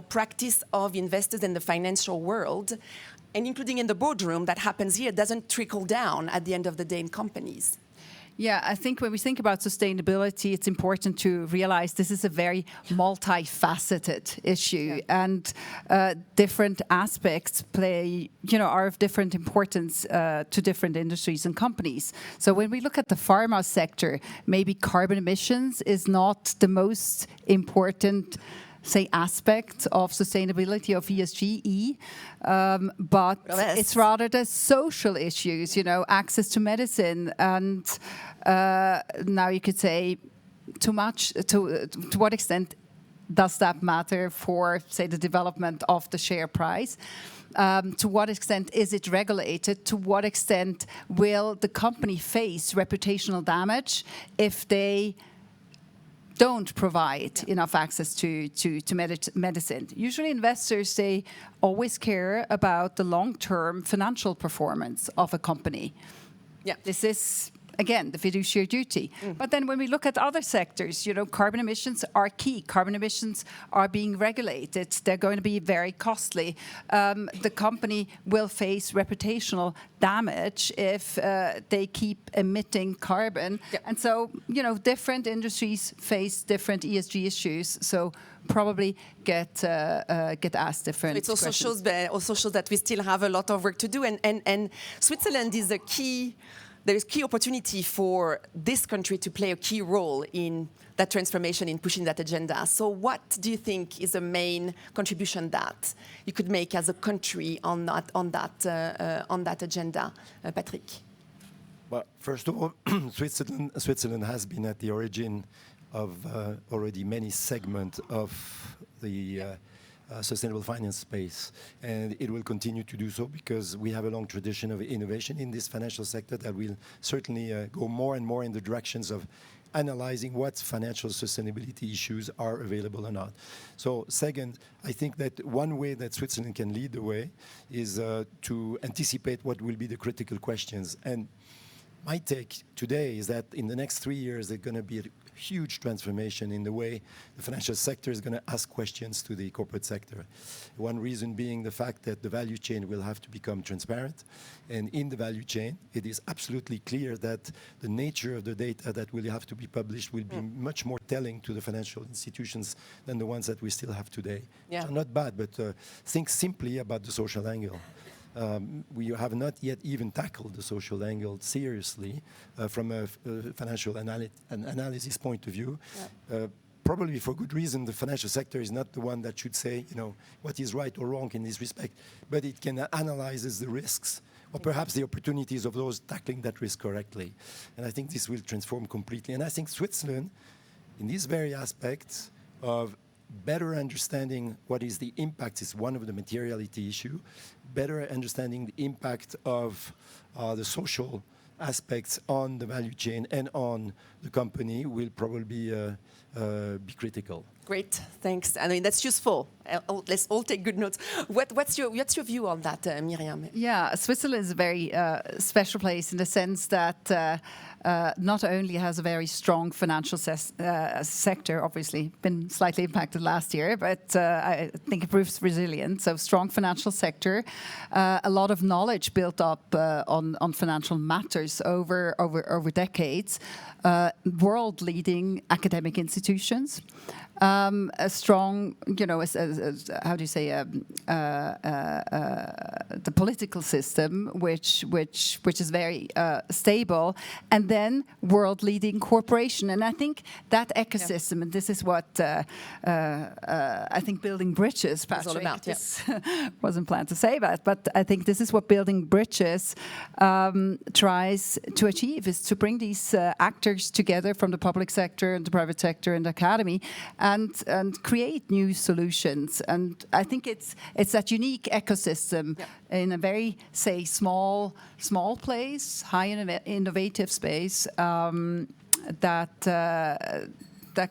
practice of investors in the financial world, and including in the boardroom that happens here, doesn't trickle down at the end of the day in companies? Yeah, I think when we think about sustainability, it's important to realize this is a very multifaceted issue, and different aspects play, are of different importance to different industries and companies. So when we look at the pharma sector, maybe carbon emissions is not the most important, say, aspect of sustainability of ESG, but it's rather the social issues, access to medicine, and now you could say to what extent does that matter for, say, the development of the share price? To what extent is it regulated? To what extent will the company face reputational damage if they don't provide enough access to medicine? Usually investors, they always care about the long-term financial performance of a company. Yeah. This is, again, the fiduciary duty. But then when we look at other sectors, carbon emissions are key. Carbon emissions are being regulated. They're going to be very costly. The company will face reputational damage if they keep emitting carbon. Yep. And so, different industries face different ESG issues. So probably get asked different questions. It also shows that we still have a lot of work to do. And Switzerland is there is key opportunity for this country to play a key role in that transformation, in pushing that agenda. So what do you think is the main contribution that you could make as a country on that agenda, Patrick? Well, first of all, Switzerland has been at the origin of already many segments of the sustainable finance space, and it will continue to do so because we have a long tradition of innovation in this financial sector that will certainly go more and more in the directions of analyzing what financial sustainability issues are available or not. So second, I think that one way that Switzerland can lead the way is to anticipate what will be the critical questions. And my take today is that in the next 3 years, there's going to be a huge transformation in the way the financial sector is going to ask questions to the corporate sector. One reason being the fact that the value chain will have to become transparent. And in the value chain, it is absolutely clear that the nature of the data that will have to be published will be much more telling to the financial institutions than the ones that we still have today. Yeah. So not bad, but think simply about the social angle. We have not yet even tackled the social angle seriously from a financial analysis point of view. Yeah. Probably for good reason, the financial sector is not the one that should say, what is right or wrong in this respect, but it can analyze the risks or perhaps the opportunities of those tackling that risk correctly. And I think this will transform completely. And I think Switzerland, in these very aspects of better understanding what is the impact is one of the materiality issue, better understanding the impact of the social aspects on the value chain and on the company will probably be critical. Great, thanks. I mean, that's useful. Let's all take good notes. What's your view on that, Miriam? Yeah, Switzerland is a very special place in the sense that not only has a very strong financial sector, obviously been slightly impacted last year, but I think it proves resilient. So strong financial sector, a lot of knowledge built up on financial matters over decades, world-leading academic institutions. A strong, how do you say, the political system, which is very stable, and then world-leading corporation. And I think that ecosystem, and this is what I think building bridges, Patrick, all about, wasn't planned to say that, but I think this is what building bridges tries to achieve, is to bring these actors together from the public sector and the private sector and the academy, and create new solutions. And I think it's that unique ecosystem in a very, say, small place, high innovative space that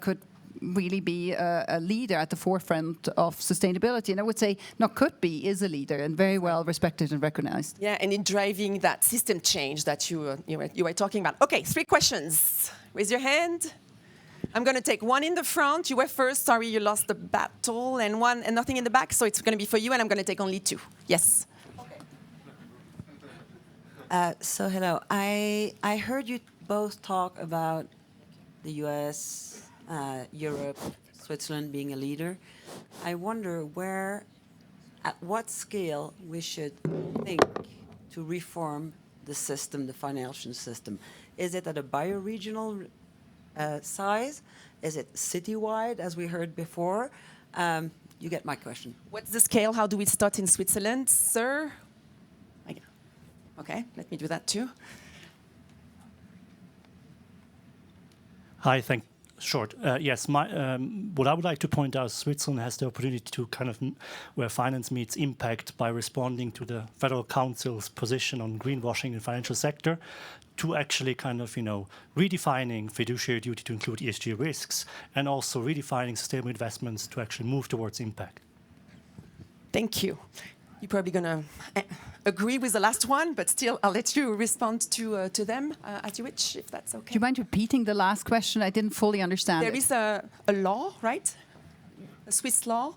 could really be a leader at the forefront of sustainability. And I would say not could be, is a leader and very well respected and recognized. Yeah, and in driving that system change that you were talking about. Okay, 3 questions. Raise your hand. I'm going to take one in the front. You were first. Sorry, you lost the battle. And one and nothing in the back. So it's going to be for you, and I'm going to take only 2. Yes. Okay. So hello. I heard you both talk about the US, Europe, Switzerland being a leader. I wonder at what scale we should think to reform the system, the financial system. Is it at a bioregional size? Is it citywide, as we heard before? You get my question. What's the scale? How do we start in Switzerland, sir? Okay, let me do that too. Hi, yes, what I would like to point out, Switzerland has the opportunity to where finance meets impact by responding to the Federal Council's position on greenwashing in the financial sector, to actually redefining fiduciary duty to include ESG risks, and also redefining sustainable investments to actually move towards impact. Thank you. You're probably going to agree with the last one, but still, I'll let you respond to them as you wish, if that's okay. Do you mind repeating the last question? I didn't fully understand. There is a law, right? A Swiss law.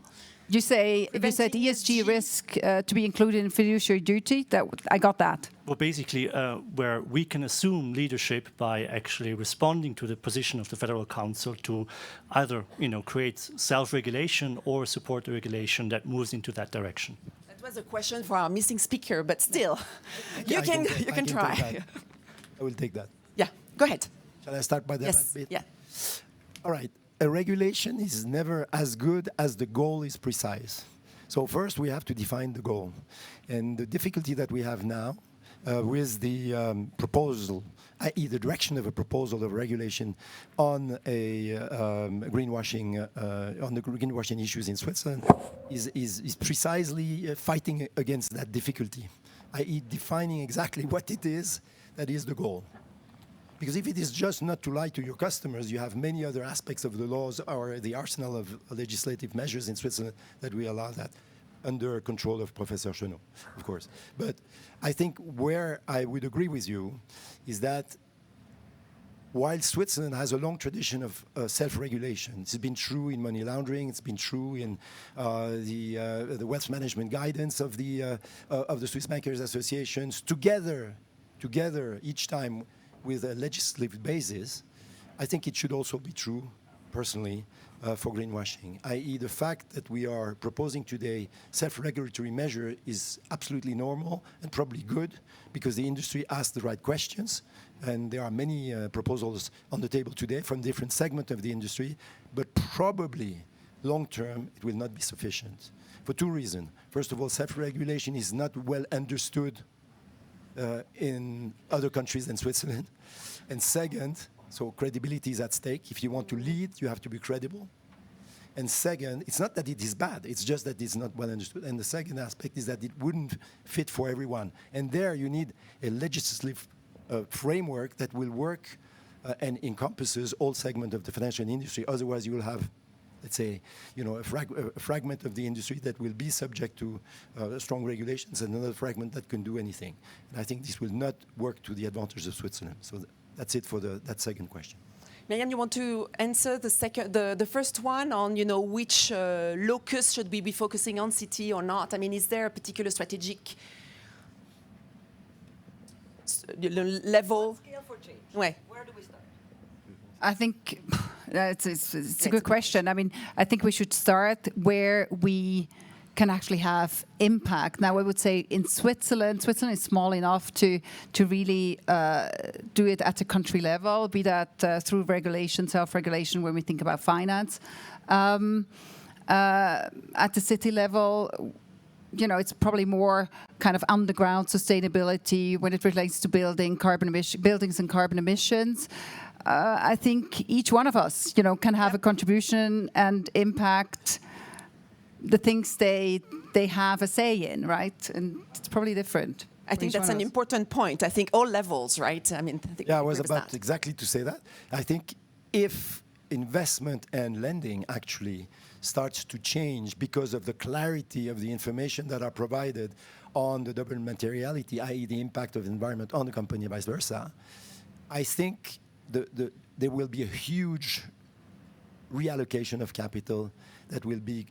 You said ESG risk to be included in fiduciary duty. I got that. Well, basically, where we can assume leadership by actually responding to the position of the Federal Council to either create self-regulation or support the regulation that moves into that direction. That was a question for our missing speaker, but still, you can try. I will take that. Yeah, go ahead. Shall I start by that yes. bit? Yeah. All right. A regulation is never as good as the goal is precise. So first we have to define the goal. And the difficulty that we have now with the proposal, i.e. the direction of a proposal of regulation on a greenwashing, on the greenwashing issues in Switzerland is precisely fighting against that difficulty, i.e. defining exactly what it is that is the goal. Because if it is just not to lie to your customers, you have many other aspects of the laws or the arsenal of legislative measures in Switzerland that we allow that under control of Professor Chenot, of course. But I think where I would agree with you is that while Switzerland has a long tradition of self-regulation, it's been true in money laundering, it's been true in the wealth management guidance of the Swiss Bankers Associations, together each time with a legislative basis, I think it should also be true, personally, for greenwashing, i.e. the fact that we are proposing today self-regulatory measure is absolutely normal and probably good because the industry asked the right questions, and there are many proposals on the table today from different segments of the industry, but probably long-term it will not be sufficient for two reasons. First of all, self-regulation is not well understood in other countries than Switzerland. And second, so credibility is at stake. If you want to lead, you have to be credible. And second, it's not that it is bad, it's just that it's not well understood. And the second aspect is that it wouldn't fit for everyone. And there you need a legislative framework that will work and encompasses all segments of the financial industry. Otherwise, you will have, let's say, a fragment of the industry that will be subject to strong regulations and another fragment that can do anything. And I think this will not work to the advantage of Switzerland. So that's it for that second question. Myriam, you want to answer the first one on which locus should we be focusing on, city or not? I mean, is there a particular strategic level? Scale for change. Ouais. Where do we start? I think it's a good question. I mean, I think we should start where we can actually have impact. Now, I would say in Switzerland is small enough to really do it at a country level, be that through regulation, self-regulation, when we think about finance. At the city level, it's probably more kind of underground sustainability when it relates to buildings and carbon emissions. I think each one of us, can have a contribution and impact the things they have a say in, right? And it's probably different. I think that's an important point. I think all levels, right? I mean, I was about exactly to say that. I think if investment and lending actually starts to change because of the clarity of the information that are provided on the double materiality, i.e. the impact of the environment on the company, vice versa, I think there will be a huge reallocation of capital that will be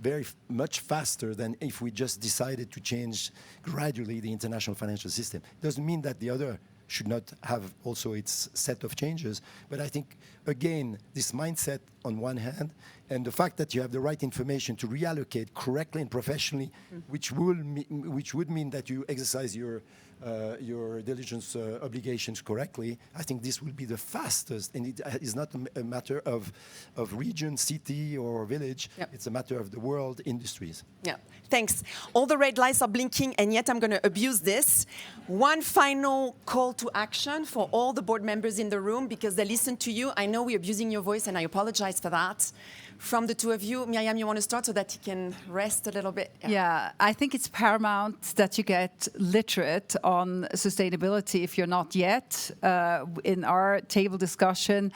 very much faster than if we just decided to change gradually the international financial system. It doesn't mean that the other should not have also its set of changes. But I think, again, this mindset on one hand, and the fact that you have the right information to reallocate correctly and professionally, which would mean that you exercise your diligence obligations correctly, I think this will be the fastest. And it is not a matter of region, city, or village. Yep. It's a matter of the world industries. Yeah, thanks. All the red lights are blinking, and yet I'm going to abuse this. One final call to action for all the board members in the room, because they listen to you. I know we're abusing your voice, and I apologize for that. From the two of you, Miriam, you want to start so that you can rest a little bit? Yeah, I think it's paramount that you get literate on sustainability if you're not yet. In our table discussion,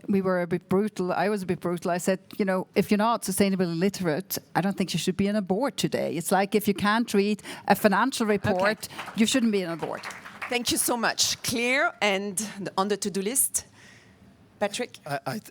we were a bit brutal. I was a bit brutal. I said, you know, if you're not sustainably literate, I don't think you should be on a board today. It's like if you can't read a financial report, you shouldn't be on a board. Thank you so much. Clear and on the to-do list. Patrick?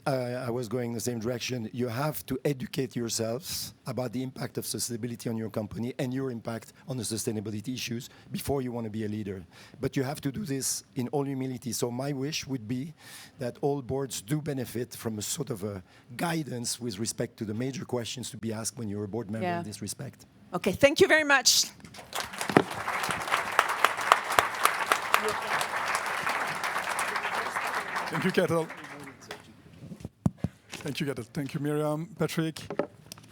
I was going the same direction. You have to educate yourselves about the impact of sustainability on your company and your impact on the sustainability issues before you want to be a leader. But you have to do this in all humility. So my wish would be that all boards do benefit from a sort of a guidance with respect to the major questions to be asked when you're a board member in this respect. Okay, thank you very much. Thank you, Ketel. Thank you, Ketel. Thank you, Miriam, Patrick.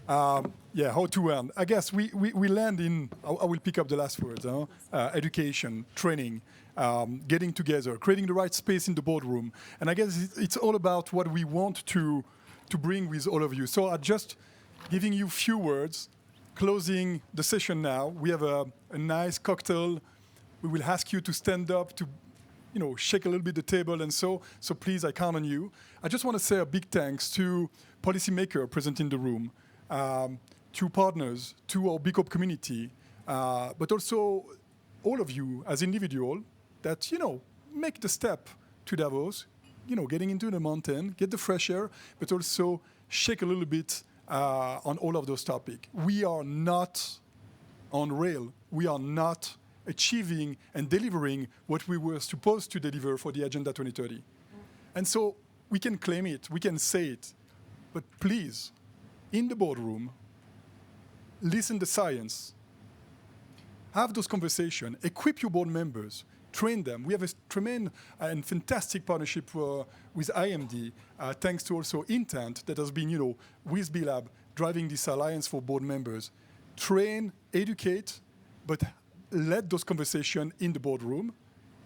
Yeah, how to earn. I guess we land in, I will pick up the last words, education, training, getting together, creating the right space in the boardroom. And I guess it's all about what we want to bring with all of you. So I'm just giving you a few words, closing the session now. We have a nice cocktail. We will ask you to stand up, to shake a little bit the table, and so please, I count on you. I just want to say a big thanks to policymakers present in the room, to partners, to our B Corp community, but also all of you as individuals that, make the step to Davos, getting into the mountain, get the fresh air, but also shake a little bit on all of those topics. We are not on rail. We are not achieving and delivering what we were supposed to deliver for the Agenda 2030. And so we can claim it, we can say it, but please, in the boardroom, listen to science, have those conversations, equip your board members, train them. We have a tremendous and fantastic partnership with IMD, thanks to also Intent that has been, with B-Lab, driving this alliance for board members. Train, educate, but let those conversations in the boardroom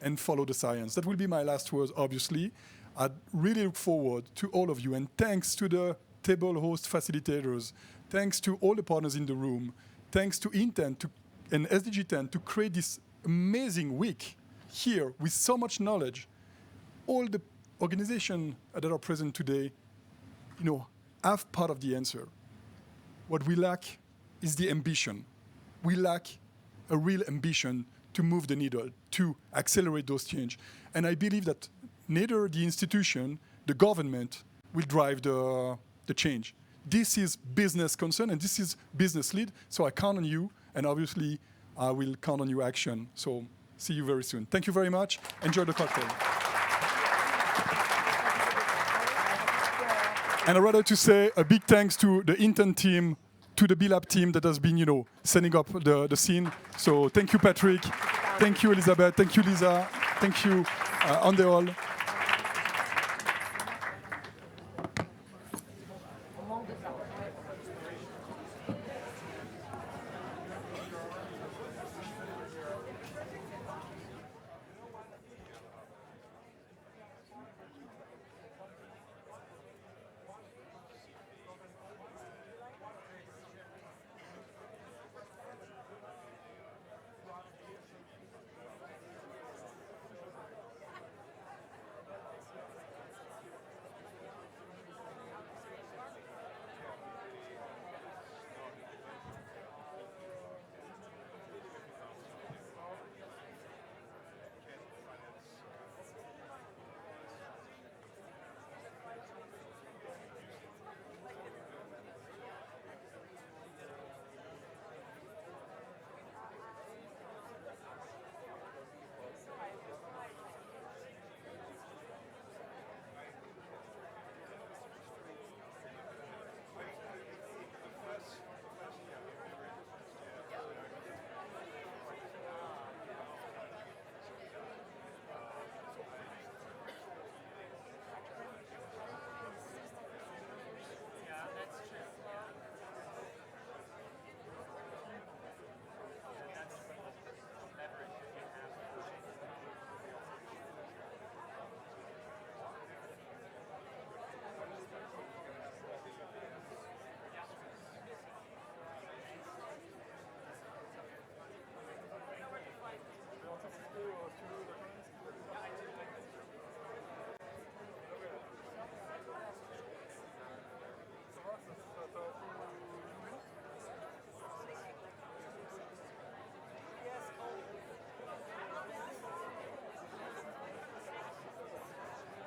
and follow the science. That will be my last words, obviously. I really look forward to all of you, and thanks to the table host facilitators, thanks to all the partners in the room, thanks to Intent and SDG 10 to create this amazing week here with so much knowledge. All the organizations that are present today, have part of the answer. What we lack is the ambition. We lack a real ambition to move the needle, to accelerate those change. And I believe that neither the institution, the government, will drive the change. This is business concern, and this is business lead, so I count on you, and obviously I will count on your action. So see you very soon. Thank you very much. Enjoy the cocktail. And I'd rather to say a big thanks to the Intent team, to the B-Lab team that has been, setting up the scene. So thank you, Patrick. Thank you, Elizabeth. Thank you, Lisa. Thank you, André.